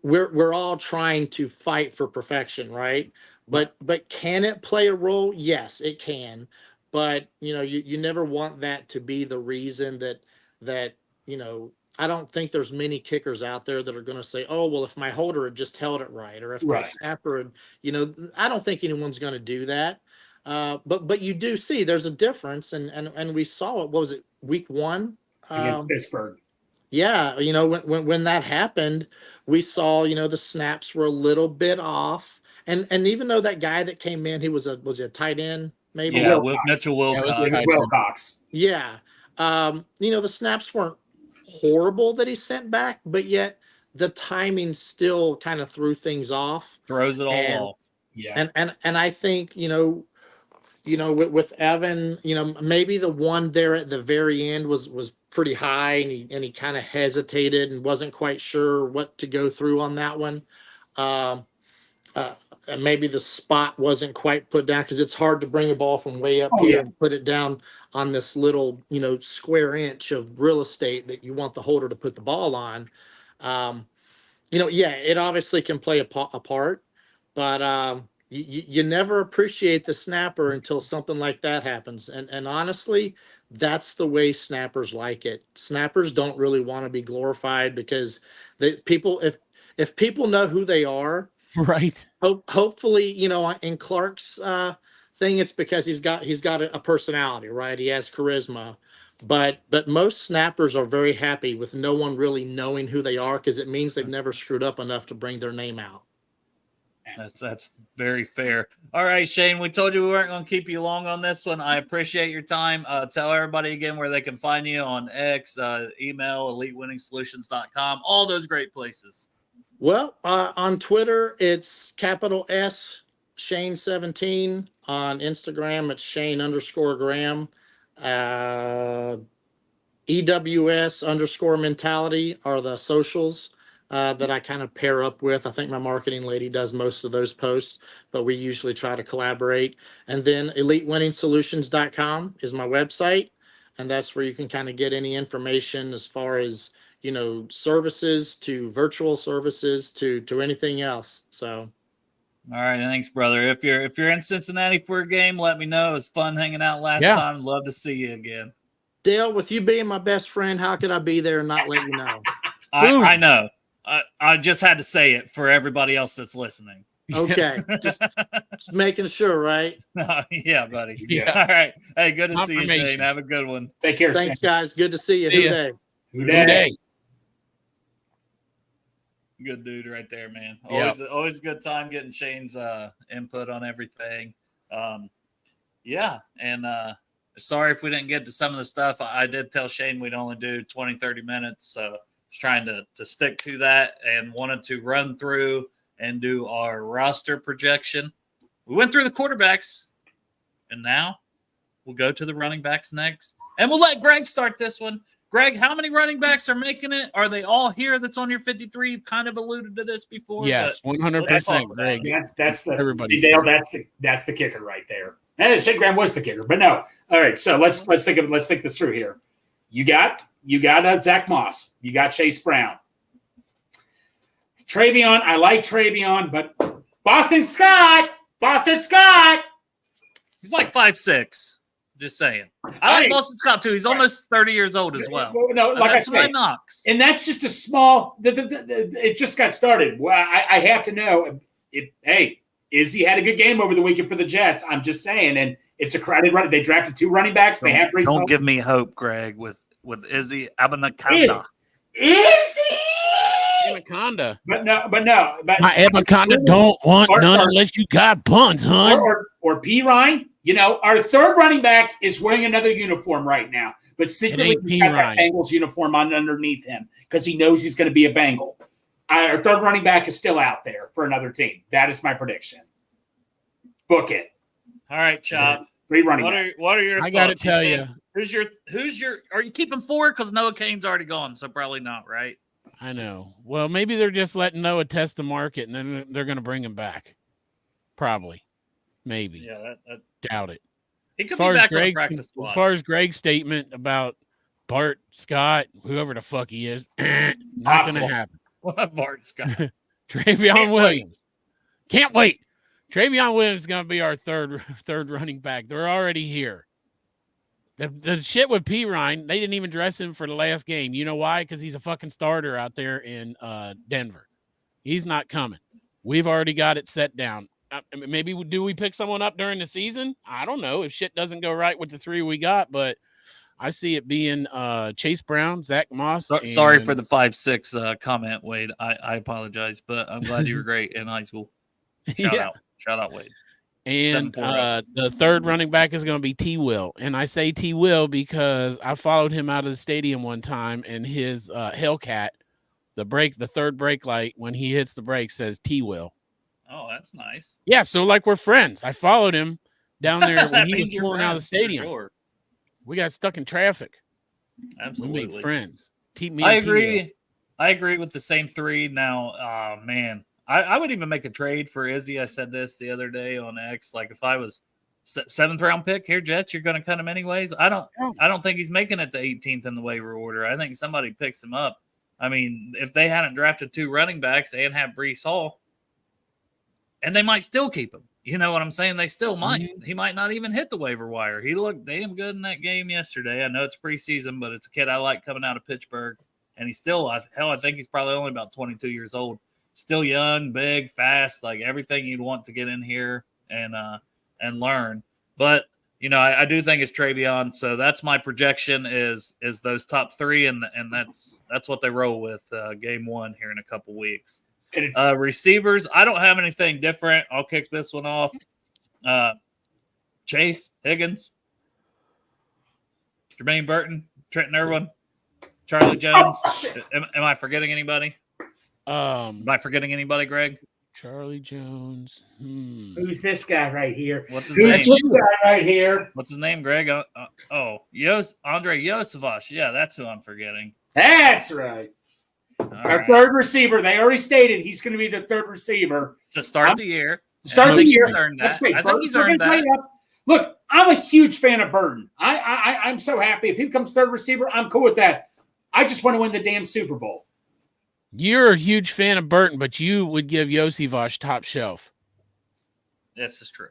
we're all trying to fight for perfection, right? But can it play a role? Yes, it can. But you never want that to be the reason that I don't think there's many kickers out there that are going to say, oh, well, if my holder had just held it right, or if my snapper had, I don't think anyone's going to do that. But you do see there's a difference, and we saw it. What was it, week 1 against Pittsburgh? Yeah, when that happened, we saw the snaps were a little bit off, and even though that guy that came in, he was a tight end, maybe. Yeah, Mitchell Wilcox. Yeah, the snaps weren't horrible that he sent back, but yet the timing still kind of threw things off, throws it all off. Yeah, and I think with Evan, maybe the one there at the very end was pretty high, and he kind of hesitated and wasn't quite sure what to go through on that one. And maybe the spot wasn't quite put down, because it's hard to bring a ball from way up here and put it down on this little, square inch of real estate that you want the holder to put the ball on. It obviously can play a part, but you never appreciate the snapper until something like that happens. And honestly, that's the way snappers like it. Snappers don't really want to be glorified, because if people know who they are, right? Hopefully, in Clark's thing, it's because he's got a personality, right? He has charisma. But most snappers are very happy with no one really knowing who they are, because it means they've never screwed up enough to bring their name out. That's very fair. All right, Shayne, we told you we weren't going to keep you long on this one. I appreciate your time. Tell everybody again where they can find you on X, email, elitewinningsolutions.com, all those great places. Well, on Twitter, it's capital S, Shayne17. On Instagram, it's Shayne_Graham. EWS_mentality are the socials. that I kind of pair up with. I think my marketing lady does most of those posts, but we usually try to collaborate. And then elitewinningsolutions.com is my website. And that's where you can kind of get any information as far as, services to virtual services to anything else. So. All right, thanks, brother. If you're in Cincinnati for a game, let me know. It was fun hanging out last time. Love to see you again. Dale, with you being my best friend, how could I be there and not let you know? I know. I just had to say it for everybody else that's listening. Okay, just making sure, right? Yeah, buddy. Yeah. All right. Hey, good to see you, Shane. Have a good one. Take care. Thanks, guys. Good to see you. See Who ya. day? Who day? Good dude right there, man. Yeah. Always a good time getting Shane's input on everything. Yeah, and sorry if we didn't get to some of the stuff. I did tell Shane we'd only do 20, 30 minutes, so I was trying to stick to that and wanted to run through and do our roster projection. We went through the quarterbacks, and now we'll go to the running backs next. And we'll let Greg start this one. Greg, how many running backs are making it? Are they all here that's on your 53? You've kind of alluded to this before. Yes, 100%, Greg. That's the Everybody's see, Dale. here. That's the kicker right there. And Shayne Graham was the kicker, but no. All right, so let's think this through here. You got Zach Moss. You got Chase Brown. Travion, I like Travion, but Boston Scott. He's like 5'6". Just saying. I like Boston Scott too. He's almost 30 years old as well. No, like that's I say, my knocks. and that's just a small. It just got started. Well, I have to know. Hey, Izzy had a good game over the weekend for the Jets. I'm just saying, and it's a crowded run. They drafted 2 running backs. They have don't give me hope, Greg. With Izzy Abanikanda. Izzy. Anaconda. But my Anaconda don't want none unless you got buns, hon. Or P. Ryan. Our third running back is wearing another uniform right now, but secretly he's got that Bengals uniform on underneath him because he knows he's going to be a Bengal. Our third running back is still out there for another team. That is my prediction. Book it. All right, Chop. 3 running backs. What are your thoughts? I got to tell you. Who's your are you keeping 4? Because Noah Kane's already gone, so probably not, right? I know. Well, maybe they're just letting Noah test the market, and then they're going to bring him back. Probably. Maybe. Yeah, doubt it. He could be back on the practice squad. As far as Greg's statement about Bart Scott, whoever the fuck he is, not going to happen. What Bart Scott? Travion Williams. Can't wait. Travion Williams is going to be our third running back. They're already here. The shit with P. Ryan, they didn't even dress him for the last game. You know why? Because he's a fucking starter out there in Denver. He's not coming. We've already got it set down. Maybe do we pick someone up during the season? I don't know if shit doesn't go right with the 3 we got, but I see it being Chase Brown, Zach Moss. Sorry for the 5'6" comment, Wade. I apologize, but I'm glad you were great in high school. Shout out, Wade. And the third running back is going to be T. Will. And I say T. Will because I followed him out of the stadium one time, and his Hellcat, the third brake light, when he hits the brake says T. Will. Oh, that's nice. Yeah, so like we're friends. I followed him down there when he was pulling out of the stadium. Sure. We got stuck in traffic. Absolutely. We made friends. I agree. I agree with the same 3. Now, man, I would even make a trade for Izzy. I said this the other day on X. Like if I was 7th round pick here, Jets, you're going to cut him anyways. I don't think he's making it to 18th in the waiver order. I think somebody picks him up. I mean, if they hadn't drafted 2 running backs and have Breece Hall, and they might still keep him. You know what I'm saying? They still might. Mm-hmm. He might not even hit the waiver wire. He looked damn good in that game yesterday. I know it's preseason, but it's a kid I like coming out of Pittsburgh. And he's still, I think he's probably only about 22 years old. Still young, big, fast, like everything you'd want to get in here and learn. But, I do think it's Travion. So that's my projection is those top 3. And that's what they roll with game 1 here in a couple weeks. Receivers, I don't have anything different. I'll kick this one off. Chase, Higgins, Jermaine Burton, Trenton Irwin, Charlie Jones. Am I forgetting anybody? Am I forgetting anybody, Greg? Charlie Jones. Who's this guy right here? What's his name? This guy right here? What's his name, Greg? Andre Yosevich. Yeah, that's who I'm forgetting. That's right. Our third receiver. They already stated he's going to be the third receiver to start the year. Start the year. I think he's earned that. Look, I'm a huge fan of Burton. I'm so happy. If he becomes third receiver, I'm cool with that. I just want to win the damn Super Bowl. You're a huge fan of Burton, but you would give Yosivas top shelf. This is true.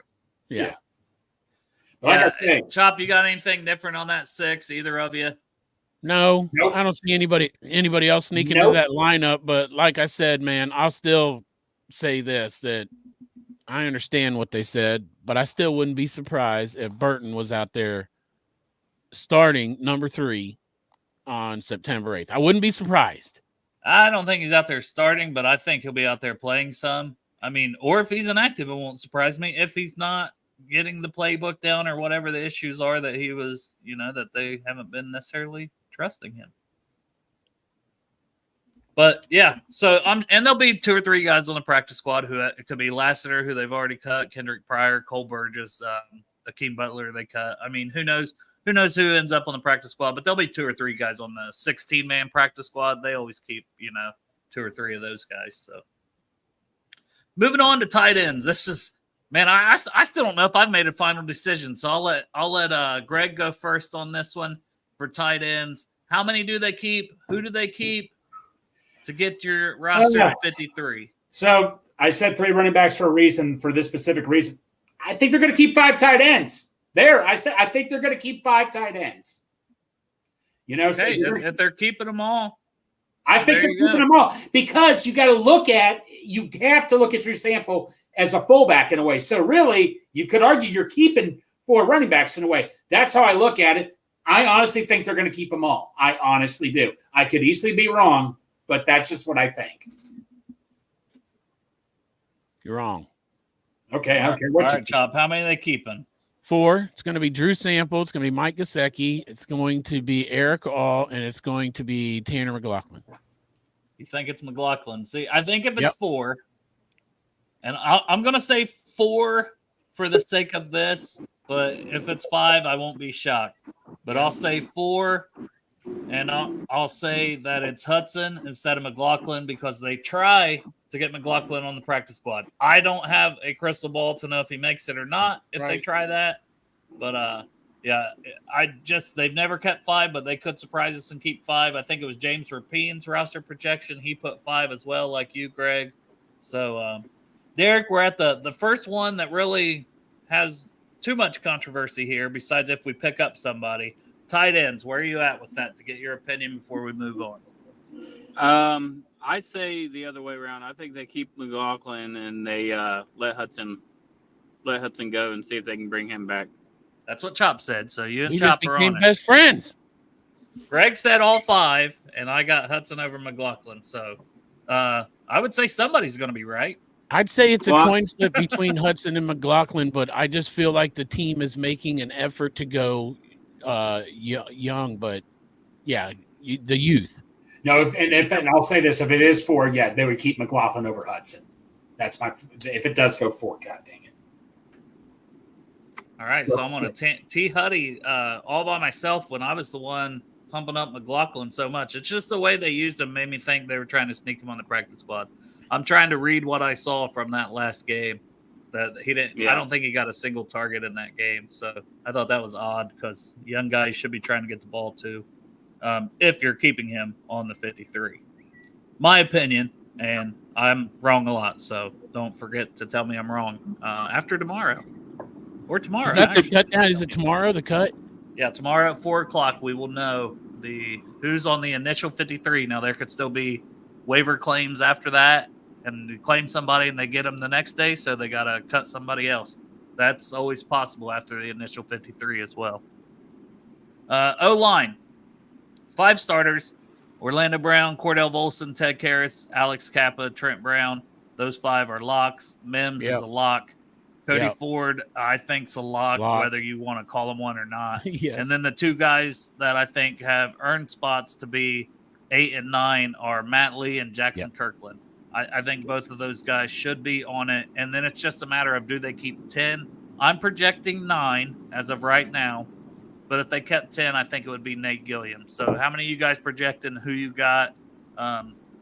Yeah. Chop, you got anything different on that 6? Either of you? No, nope. I don't see anybody else sneaking into that lineup. But like I said, man, I'll still say this, that I understand what they said, but I still wouldn't be surprised if Burton was out there starting number 3 on September 8th. I wouldn't be surprised. I don't think he's out there starting, but I think he'll be out there playing some. I mean, or if he's inactive, it won't surprise me. If he's not getting the playbook down or whatever the issues are that he was, that they haven't been necessarily trusting him. But yeah, so and there'll be 2 or 3 guys on the practice squad who it could be Lassiter, who they've already cut, Kendrick Pryor, Cole Burgess, Akeem Butler. They cut. I mean, who knows? Who knows who ends up on the practice squad? But there'll be 2 or 3 guys on the 16-man practice squad. They always keep 2 or 3 of those guys. So moving on to tight ends. This is man, I still don't know if I've made a final decision. So I'll let Greg go first on this one for tight ends. How many do they keep? Who do they keep to get your roster to 53? So I said 3 running backs for a reason, for this specific reason. I think they're going to keep 5 tight ends. I think they're going to keep 5 tight ends. Okay, so if they're keeping them all, I think they're keeping them all, because you have to look at Drew Sample as a fullback in a way. So really, you could argue you're keeping 4 running backs in a way. That's how I look at it. I honestly think they're going to keep them all. I honestly do. I could easily be wrong, but that's just what I think. You're wrong. Okay. All right, Chop. How many are they keeping? 4. It's going to be Drew Sample. It's going to be Mike Gesicki. It's going to be Eric All, and it's going to be Tanner McLaughlin. You think it's McLaughlin? See, I think if it's 4, and I'm going to say 4 for the sake of this, but if it's 5, I won't be shocked. But I'll say 4, and I'll say that it's Hudson instead of McLaughlin, because they try to get McLaughlin on the practice squad. I don't have a crystal ball to know if he makes it or not if they try that. But, they've never kept 5, but they could surprise us and keep 5. I think it was James Rapine's roster projection. He put 5 as well, like you, Greg. So, Derek, we're at the first one that really has too much controversy here, besides if we pick up somebody. Tight ends, where are you at with that, to get your opinion before we move on? I say the other way around. I think they keep McLaughlin and they let Hudson go and see if they can bring him back. That's what Chop said. So you and We Chop just are became on best friends. Greg said all 5, and I got Hudson over McLaughlin. So I would say somebody's going to be right. I'd say it's a coin flip between Hudson and McLaughlin, but I just feel like the team is making an effort to go young, but the youth. No, and I'll say this: if it is 4, they would keep McLaughlin over Hudson. That's if it does go 4, god dang it. All right, so I'm on a T Huddy all by myself when I was the one pumping up McLaughlin so much. It's just the way they used him made me think they were trying to sneak him on the practice squad. I'm trying to read what I saw from that last game. That he didn't. Yeah. I don't think he got a single target in that game. So I thought that was odd, because young guys should be trying to get the ball too. If you're keeping him on the 53. My opinion, and I'm wrong a lot, so don't forget to tell me I'm wrong after tomorrow. Or tomorrow. Is that the cut down? Is it tomorrow, the cut? Yeah, tomorrow at 4 o'clock, we will know who's on the initial 53. Now, there could still be waiver claims after that, and they claim somebody and they get them the next day, so they got to cut somebody else. That's always possible after the initial 53 as well. O-line. 5 starters: Orlando Brown, Cordell Volson, Ted Karras, Alex Kappa, Trent Brown. Those 5 are locks. Mims is a lock. Cody Ford, I think, is a lock, whether you want to call him one or not. Yes. And then the 2 guys that I think have earned spots to be 8 and 9 are Matt Lee and Jackson Kirkland. I think both of those guys should be on it. And then it's just a matter of, do they keep 10? I'm projecting 9 as of right now. But if they kept 10, I think it would be Nate Gilliam. So how many of you guys projecting who you got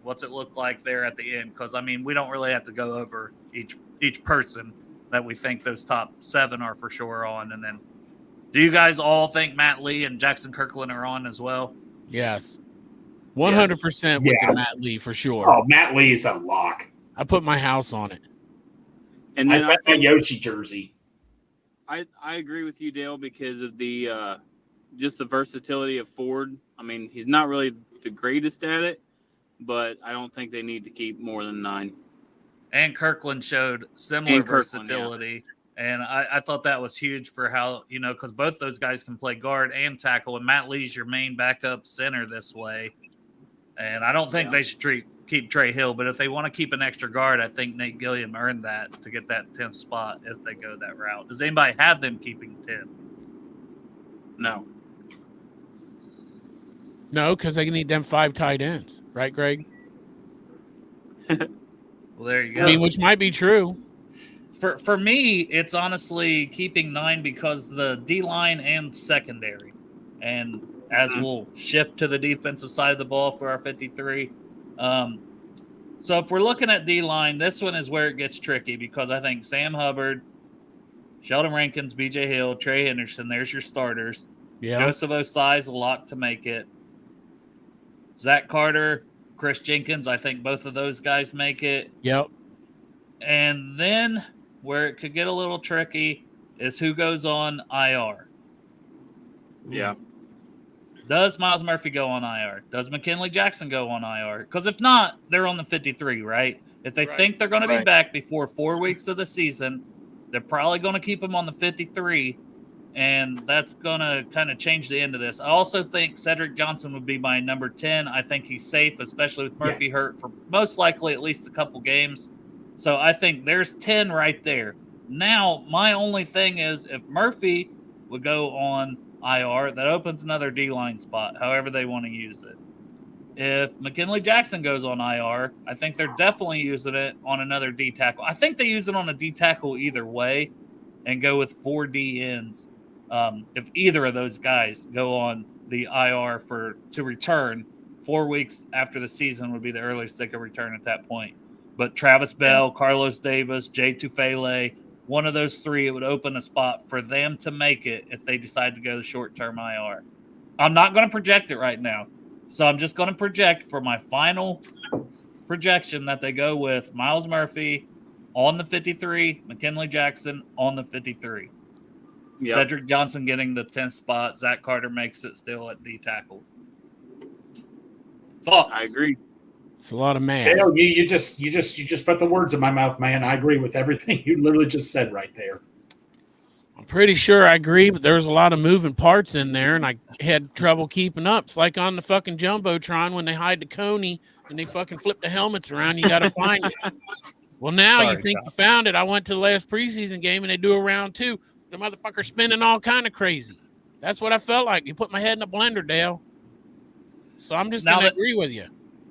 What's it look like there at the end? Because, I mean, we don't really have to go over each person that we think those top 7 are for sure on. And then do you guys all think Matt Lee and Jackson Kirkland are on as well? Yes. 100% with the Matt Lee for sure. Oh, Matt Lee is a lock. I put my house on it. And then I bet my Yoshi jersey. I agree with you, Dale, because of the just the versatility of Ford. I mean, he's not really the greatest at it, but I don't think they need to keep more than 9. And Kirkland showed similar versatility. And I thought that was huge for how, because both those guys can play guard and tackle. And Matt Lee's your main backup center this way. And I don't think they should keep Trey Hill. But if they want to keep an extra guard, I think Nate Gilliam earned that to get that 10th spot if they go that route. Does anybody have them keeping 10? No. No, because they need them 5 tight ends. Right, Greg? Well, there you go. I mean, which might be true. For me, it's honestly keeping 9 because the D-line and secondary. And as we'll shift to the defensive side of the ball for our 53. So if we're looking at D-line, this one is where it gets tricky because I think Sam Hubbard, Sheldon Rankins, B.J. Hill, Trey Henderson, there's your starters. Yeah. Joseph Osai's a lock to make it. Zach Carter, Chris Jenkins, I think both of those guys make it. Yep. And then where it could get a little tricky is who goes on IR. Yeah. Does Miles Murphy go on IR? Does McKinley Jackson go on IR? Because if not, they're on the 53, right? If they think they're going to be back before 4 weeks of the season, they're probably going to keep them on the 53, and that's going to kind of change the end of this. I also think Cedric Johnson would be my number 10. I think he's safe, especially with Murphy hurt for most likely at least a couple games. So I think there's 10 right there. Now, my only thing is if Murphy would go on IR, that opens another D-line spot, however they want to use it. If McKinley Jackson goes on IR, I think they're definitely using it on another D tackle. I think they use it on a D tackle either way and go with 4 D ends. If either of those guys go on the IR to return, 4 weeks after the season would be the earliest they could return at that point. But Travis Bell, Carlos Davis, Jay Tufele, one of those 3, it would open a spot for them to make it if they decide to go the short-term IR. I'm not going to project it right now. So I'm just going to project for my final projection that they go with Miles Murphy on the 53, McKinley Jackson on the 53. Yep. Cedric Johnson getting the 10th spot. Zach Carter makes it still at D tackle. Thoughts? I agree. It's a lot of math. Dale, you just put the words in my mouth, man. I agree with everything you literally just said right there. I'm pretty sure I agree, but there's a lot of moving parts in there, and I had trouble keeping up. It's like on the fucking Jumbotron when they hide the Coney and they fucking flip the helmets around. You got to find it. Well, now you think you found it. I went to the last preseason game, and they do a round 2. The motherfucker's spinning all kind of crazy. That's what I felt like. You put my head in a blender, Dale. So I'm just going to agree with you.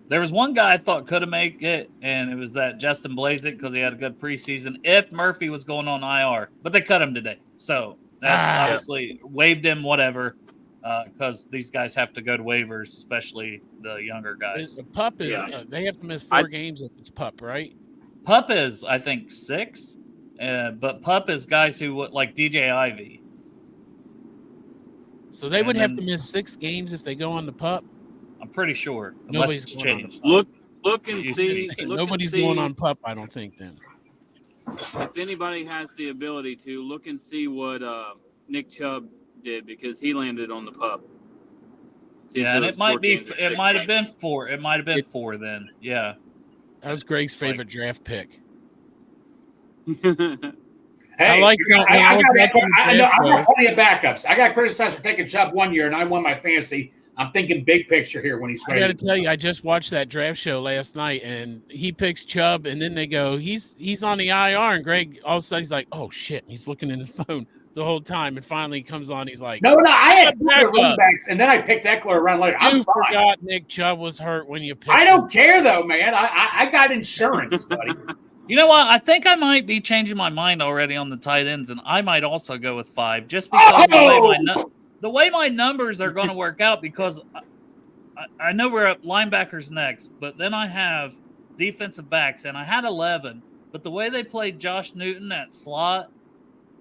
There was one guy I thought could have made it, and it was that Justin Blazek because he had a good preseason if Murphy was going on IR. But they cut him today. So that's obviously waived him, whatever, because these guys have to go to waivers, especially the younger guys. The pup is they have to miss 4 games if it's pup, right? Pup is, I think, 6. But pup is guys who like DJ Ivy. So they would have to miss 6 games if they go on the pup? I'm pretty sure. Unless it's changed. Look and see. Nobody's going on pup, I don't think, then. If anybody has the ability to, look and see what Nick Chubb did because he landed on the pup. Yeah, and it might have been 4. It might have been 4 then. Yeah. That was Greg's favorite draft pick. Hey, I got plenty of backups. I got criticized for taking Chubb one year, and I won my fantasy. I'm thinking big picture here when he's ready. I got to tell you, I just watched that draft show last night, and he picks Chubb, and then they go, he's on the IR, and Greg all of a sudden he's like, oh shit, he's looking in his phone the whole time, and finally he comes on, he's like, no, I had running backs, and then I picked Eckler around later. You forgot Nick Chubb was hurt when you picked I don't care though, man. I got insurance, buddy. You know what? I think I might be changing my mind already on the tight ends, and I might also go with 5 just because the way my numbers are going to work out because I know we're up linebackers next, but then I have defensive backs, and I had 11. But the way they played Josh Newton at slot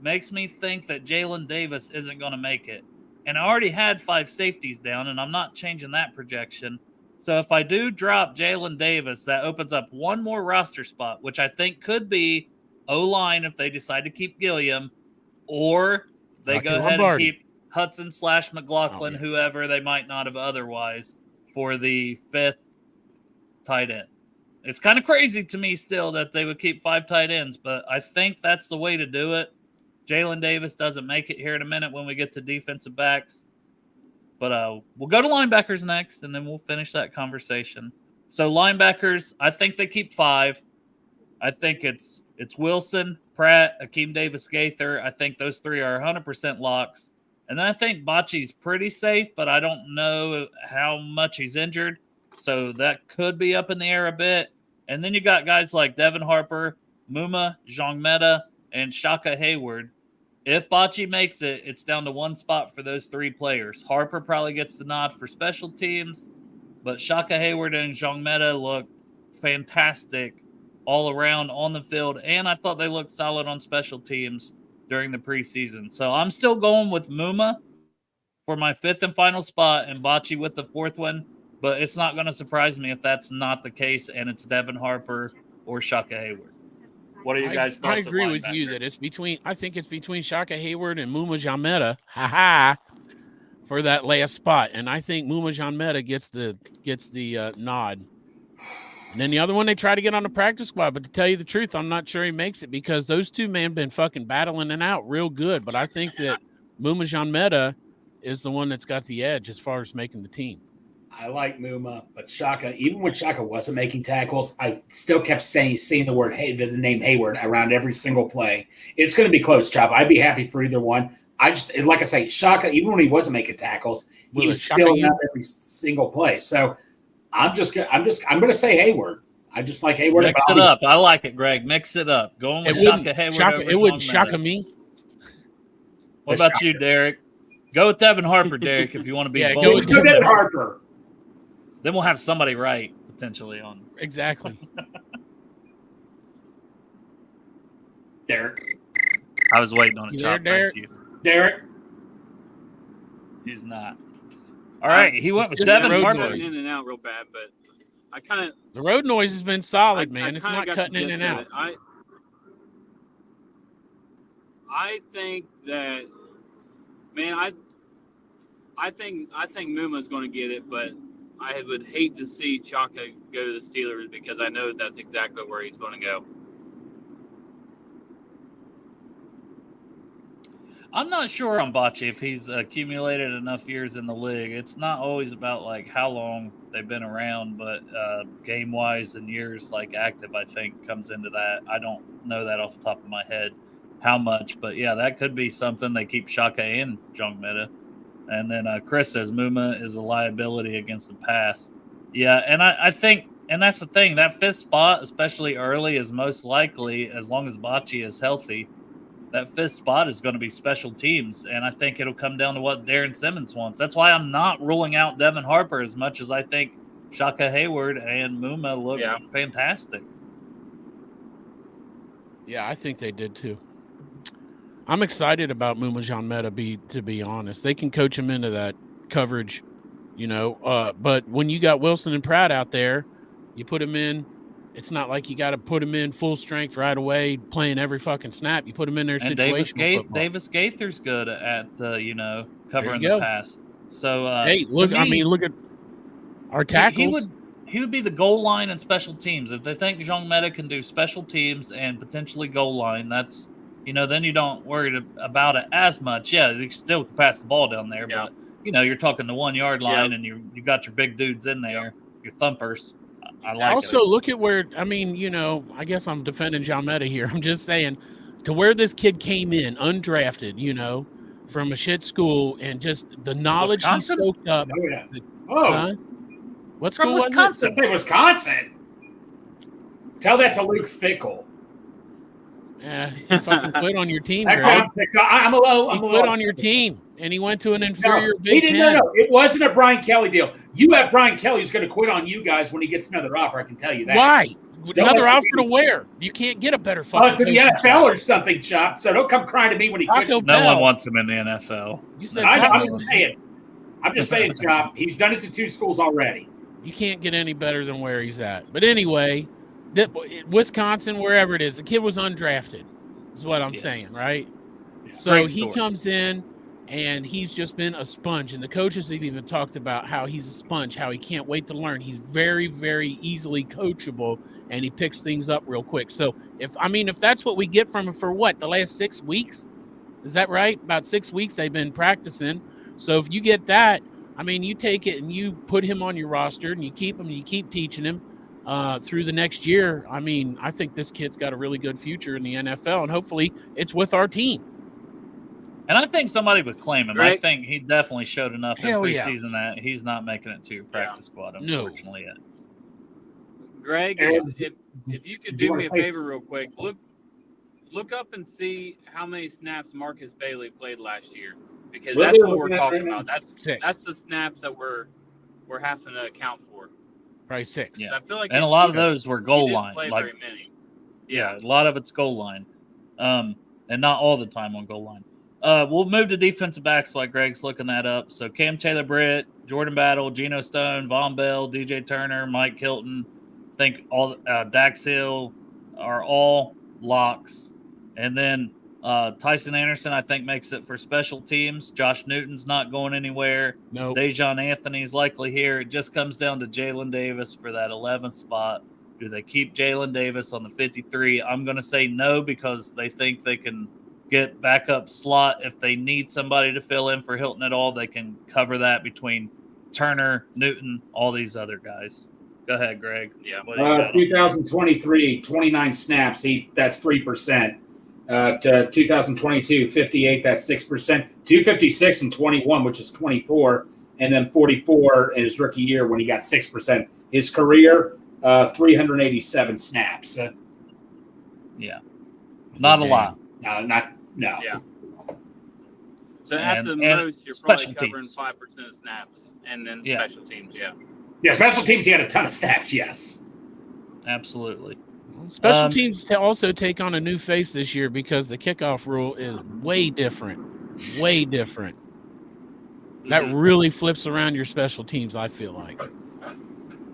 makes me think that Jalen Davis isn't going to make it. And I already had 5 safeties down, and I'm not changing that projection. So if I do drop Jalen Davis, that opens up one more roster spot, which I think could be O-line if they decide to keep Gilliam, or they Rocky go ahead Lombardi. and keep Hudson / McLaughlin, whoever they might not have otherwise, for the 5th tight end. It's kind of crazy to me still that they would keep 5 tight ends, but I think that's the way to do it. Jalen Davis doesn't make it here in a minute when we get to defensive backs. But we'll go to linebackers next, and then we'll finish that conversation. So linebackers, I think they keep 5. I think it's Wilson, Pratt, Akeem Davis-Gaither. I think those 3 are 100% locks. And then I think Bocce's pretty safe, but I don't know how much he's injured. So that could be up in the air a bit. And then you got guys like Devin Harper, Muma, Jongmeta, and Shaka Hayward. If Bocce makes it, it's down to one spot for those 3 players. Harper probably gets the nod for special teams, but Shaka Hayward and Jongmeta look fantastic all around on the field, and I thought they looked solid on special teams during the preseason. So I'm still going with Muma for my 5th and final spot and Bocce with the 4th one, but it's not going to surprise me if that's not the case and it's Devin Harper or Shaka Hayward. What are you guys' thoughts? I agree with you that it's between. I think it's between Shaka Hayward and Muma Jongmeta, for that last spot, and I think Muma Jongmeta gets the nod. And then the other one, they try to get on the practice squad, but to tell you the truth, I'm not sure he makes it because those 2 men been fucking battling it out real good. But I think that Muma Jongmeta is the one that's got the edge as far as making the team. I like Muma, but Shaka, even when Shaka wasn't making tackles, I still kept seeing the word the name Hayward around every single play. It's going to be close, Chop. I'd be happy for either one. I just, like I say, Shaka, even when he wasn't making tackles, he was still in every single play. So I'm going to say Hayward. I just like Hayward. Mix it up. I like it, Greg. Mix it up. Going with Shaka Hayward. It wouldn't Shaka me. What about you, Derek? Go with Devin Harper, Derek, if you want to be bold. Go with Devin Harper. Then we'll have somebody right potentially on. Exactly. Derek. I was waiting on a chop. Derek? Thank you. Derek. He's not. All right. He went with Devin Harper. In and out real bad, but I kind of. The road noise has been solid, man. It's not cutting in and out. I think that, man, I think Muma's going to get it, but I would hate to see Chaka go to the Steelers because I know that's exactly where he's going to go. I'm not sure on Bocce if he's accumulated enough years in the league. It's not always about like how long they've been around, but game wise and years like active, I think comes into that. I don't know that off the top of my head how much, but yeah, that could be something. They keep Shaka and Jongmeta. And then Chris says Muma is a liability against the pass. Yeah, and I think, and that's the thing, that 5th spot, especially early, is most likely, as long as Bocce is healthy, that 5th spot is going to be special teams. And I think it'll come down to what Darren Simmons wants. That's why I'm not ruling out Devin Harper as much as I think Shaka Hayward and Muma look fantastic. Yeah, I think they did too. I'm excited about Muma Jongmeta, to be honest. They can coach him into that coverage, but when you got Wilson and Pratt out there, you put him in. It's not like you got to put him in full strength right away, playing every fucking snap. You put him in there. And Davis Gaither's good at covering the pass. So hey, look, look at our tackles. He would be the goal line and special teams. If they think Jongmeta can do special teams and potentially goal line, that's. Then you don't worry about it as much. Yeah, you still can pass the ball down there, but you're talking the 1 yard line, and you got your big dudes in there, your thumpers. I like. Also, look at where I guess I'm defending Jongmeta here. I'm just saying to where this kid came in, undrafted, from a shit school, and just the knowledge he soaked up. Oh yeah. What school was it? Wisconsin. Tell that to Luke Fickell. He fucking quit on your team, Actually, Greg. I'm a little. He quit on your team, and he went to an No, inferior he Big didn't. Ten. No. It wasn't a Brian Kelly deal. You have Brian Kelly who's going to quit on you guys when he gets another offer. I can tell you that. Why? Don't Another let offer to where? You can't get a better Oh, fucking to the coaching NFL job. or something, Chop. So don't come crying to me when he quits. Taco No Bell. one wants him in the NFL. You said I know. Taco. I'm just saying, Chop. He's done it to 2 schools already. You can't get any better than where he's at. But anyway, Wisconsin, wherever it is, the kid was undrafted, is what I'm saying, right? So Great he story. comes in, and he's just been a sponge. And the coaches have even talked about how he's a sponge, how he can't wait to learn. He's very, very easily coachable, and he picks things up real quick. So if that's what we get from him for the last 6 weeks, is that right? About 6 weeks they've been practicing. So if you get that, you take it and you put him on your roster and you keep him and you keep teaching him through the next year. I think this kid's got a really good future in the NFL, and hopefully it's with our team. And I think somebody would claim him. Greg? I think he definitely showed enough in Hell yeah. preseason that he's not making it to your practice squad, unfortunately. Yet. Greg, And- if you could Did you do wanna me a say- favor real quick, look up and see how many snaps Marcus Bailey played last year, because We'll that's be what we're looking at talking right now. about. 6. That's the snaps that we're having to account for. Probably 6. Yeah. I feel like And a lot of those were goal line. Play Like, very many. yeah, a lot of it's goal line. And not all the time on goal line. We'll move to defensive backs while Greg's looking that up. So Cam Taylor-Britt, Jordan Battle, Geno Stone, Von Bell, DJ Turner, Mike Hilton, I think all Dax Hill are all locks. And then Tyson Anderson, I think, makes it for special teams. Josh Newton's not going anywhere. Nope. Dejon Anthony's likely here. It just comes down to Jalen Davis for that 11th spot. Do they keep Jalen Davis on the 53? I'm going to say no, because they think they can get backup slot. If they need somebody to fill in for Hilton at all, they can cover that between Turner, Newton, all these other guys. Go ahead, Greg. Yeah. What do you got on 2023, 29 snaps. That's 3%. 2022, 58. That's 6%. 256 and 21, which is 24, and then 44 in his rookie year when he got 6%. His career, 387 snaps. Yeah. Not a lot. No. Yeah. So at the And most, you're special probably covering teams. 5% of snaps, and then Yeah. special teams. Yeah. Yeah, special teams, he had a ton of snaps, yes. Absolutely. Special teams also take on a new face this year because the kickoff rule is way different. Way different. That really flips around your special teams, I feel like.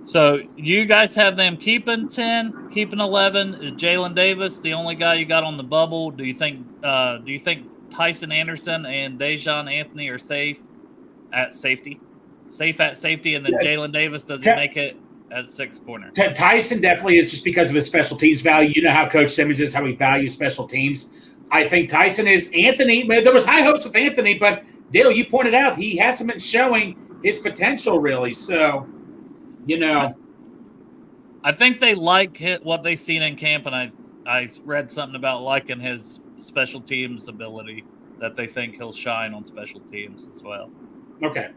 So you guys have them keeping 10, keeping 11. Is Jalen Davis the only guy you got on the bubble? Do you think Tyson Anderson and Dejon Anthony are safe at safety? Safe at safety, and then Jalen Davis, does he make it as 6th corner? Tyson definitely is, just because of his special teams value. You know how Coach Simmons is, how he values special teams. I think Tyson is. Anthony, there was high hopes with Anthony, but Dale, you pointed out he hasn't been showing his potential really. So, I think they like what they've seen in camp, and I read something about liking his special teams ability, that they think he'll shine on special teams as well. Okay.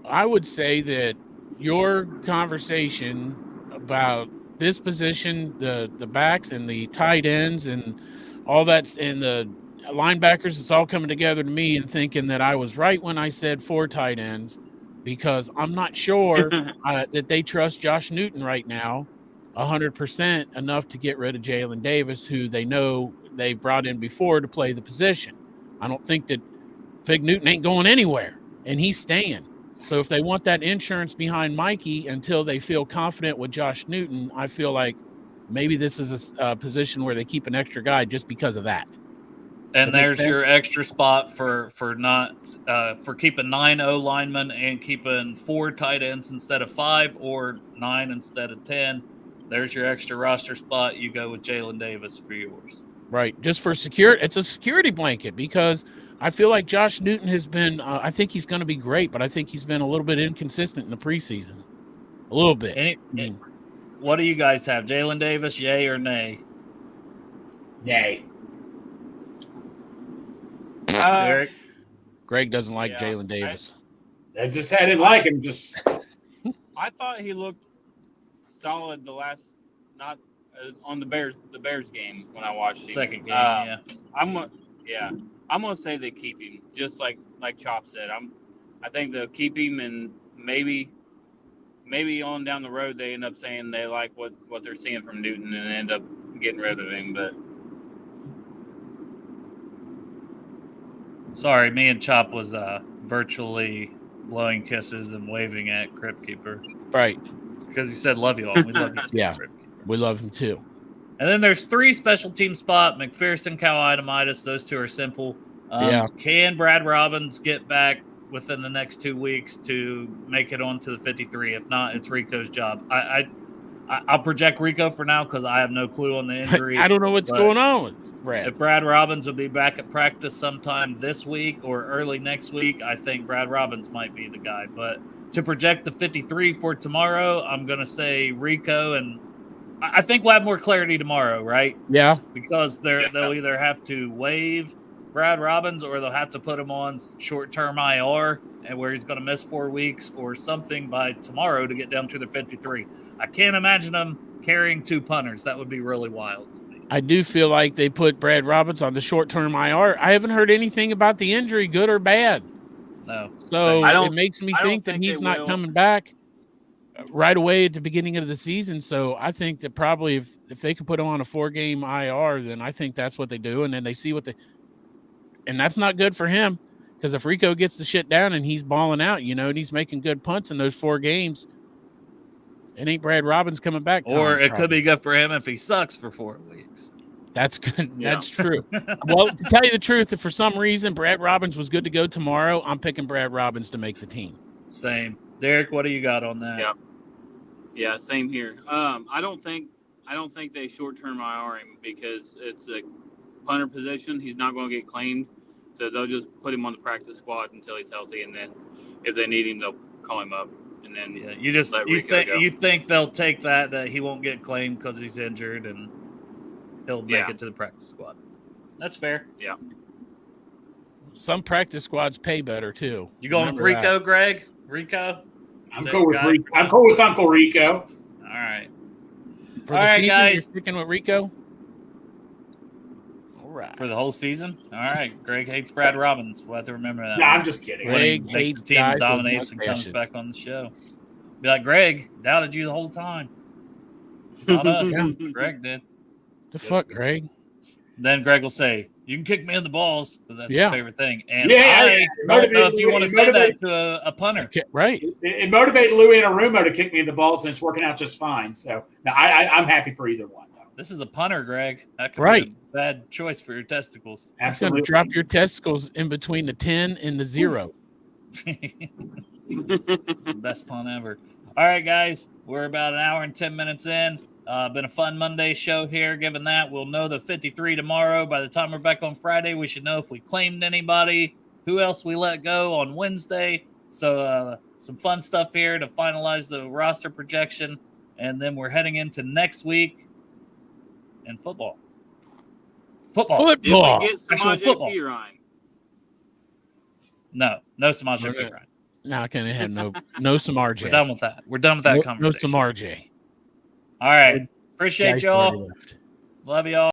I would say that your conversation about this position, the backs and the tight ends and all that, and the linebackers, it's all coming together to me and thinking that I was right when I said 4 tight ends, because I'm not sure that they trust Josh Newton right now 100% enough to get rid of Jalen Davis, who they know they've brought in before to play the position. I don't think that Fig Newton ain't going anywhere, and he's staying. So if they want that insurance behind Mikey until they feel confident with Josh Newton, I feel like maybe this is a position where they keep an extra guy just because of that. And there's your extra spot for keeping 9 O linemen and keeping 4 tight ends instead of 5, or 9 instead of 10. There's your extra roster spot. You go with Jalen Davis for yours. Right. Just for security. It's a security blanket, because I feel like Josh Newton has been, I think he's going to be great, but I think he's been a little bit inconsistent in the preseason. A little bit. What do you guys have? Jalen Davis, yay or nay? Nay. Eric? Greg doesn't like Yeah, Jalen Davis. I didn't like him. I thought he looked solid the last, not on the Bears game when I watched him. Second game, yeah. I'm gonna say they keep him, just like Chop said. I think they'll keep him, and maybe on down the road they end up saying they like what they're seeing from Newton and end up getting rid of him. But sorry, me and Chop was virtually blowing kisses and waving at Crypt Keeper Right. because he said, "Love you all." We love you too, Yeah. Crypt Keeper. We love him too. And then there's 3 special team spot, McPherson, Cowidamitis. Those 2 are simple. Can Brad Robbins get back within the next 2 weeks to make it onto the 53? If not, it's Rico's job. I'll project Rico for now because I have no clue on the injury. I don't know what's going on with Brad. If Brad Robbins will be back at practice sometime this week or early next week, I think Brad Robbins might be the guy. But to project the 53 for tomorrow, I'm going to say Rico, and I think we'll have more clarity tomorrow, right? Yeah. Because they'll either have to waive Brad Robbins or they'll have to put him on short-term IR and where he's going to miss 4 weeks or something by tomorrow to get down to the 53. I can't imagine them carrying 2 punters. That would be really wild to me. I do feel like they put Brad Robbins on the short-term IR. I haven't heard anything about the injury, good or bad. No. So it makes me think that he's not coming back right away at the beginning of the season. So I think that probably if they can put him on a 4-game IR, then I think that's what they do. And then they see and that's not good for him because if Rico gets the shit down and he's balling out, and he's making good punts in those 4 games, it ain't Brad Robbins coming back. Or it could be good for him if he sucks for 4 weeks. That's good. Yeah. That's true. Well, to tell you the truth, if for some reason Brad Robbins was good to go tomorrow, I'm picking Brad Robbins to make the team. Same. Derek, what do you got on that? Yeah, same here. I don't think they short-term IR him because it's a punter position. He's not going to get claimed, so they'll just put him on the practice squad until he's healthy, and then if they need him, they'll call him up. And then you think they'll take that he won't get claimed because he's injured and he'll make it to the practice squad. That's fair. Yeah. Some practice squads pay better too. You going with Rico, Greg? Rico? I'm cool with Rico. I'm cool with Uncle Rico. All right. For the season, guys, you're sticking with Rico. All right. For the whole season? All right. Greg hates Brad Robbins. We'll have to remember that. No, I'm just kidding. Greg Makes the team dominates and comes back on the show. Be like, Greg, doubted you the whole time. Not us. Greg did. The fuck, Greg? Then Greg will say, you can kick me in the balls because that's his favorite thing. And I don't know if you want to say that to a punter. Right. It motivated Lou Anarumo to kick me in the balls, and it's working out just fine. So no, I'm happy for either one. Though. This is a punter, Greg. That could be a bad choice for your testicles. Absolutely. It's going to drop your testicles in between the 10 and the 0. Best pun ever. All right, guys. We're about an hour and 10 minutes in. Been a fun Monday show here. Given that, we'll know the 53 tomorrow. By the time we're back on Friday, we should know if we claimed anybody, who else we let go on Wednesday. So some fun stuff here to finalize the roster projection. And then we're heading into next week in football. Football. Actual football. No Samaj P. Ryan. Not going to have no Samar J. We're done with that. We're done with that conversation. No Samar J. All right. Appreciate y'all. Love y'all.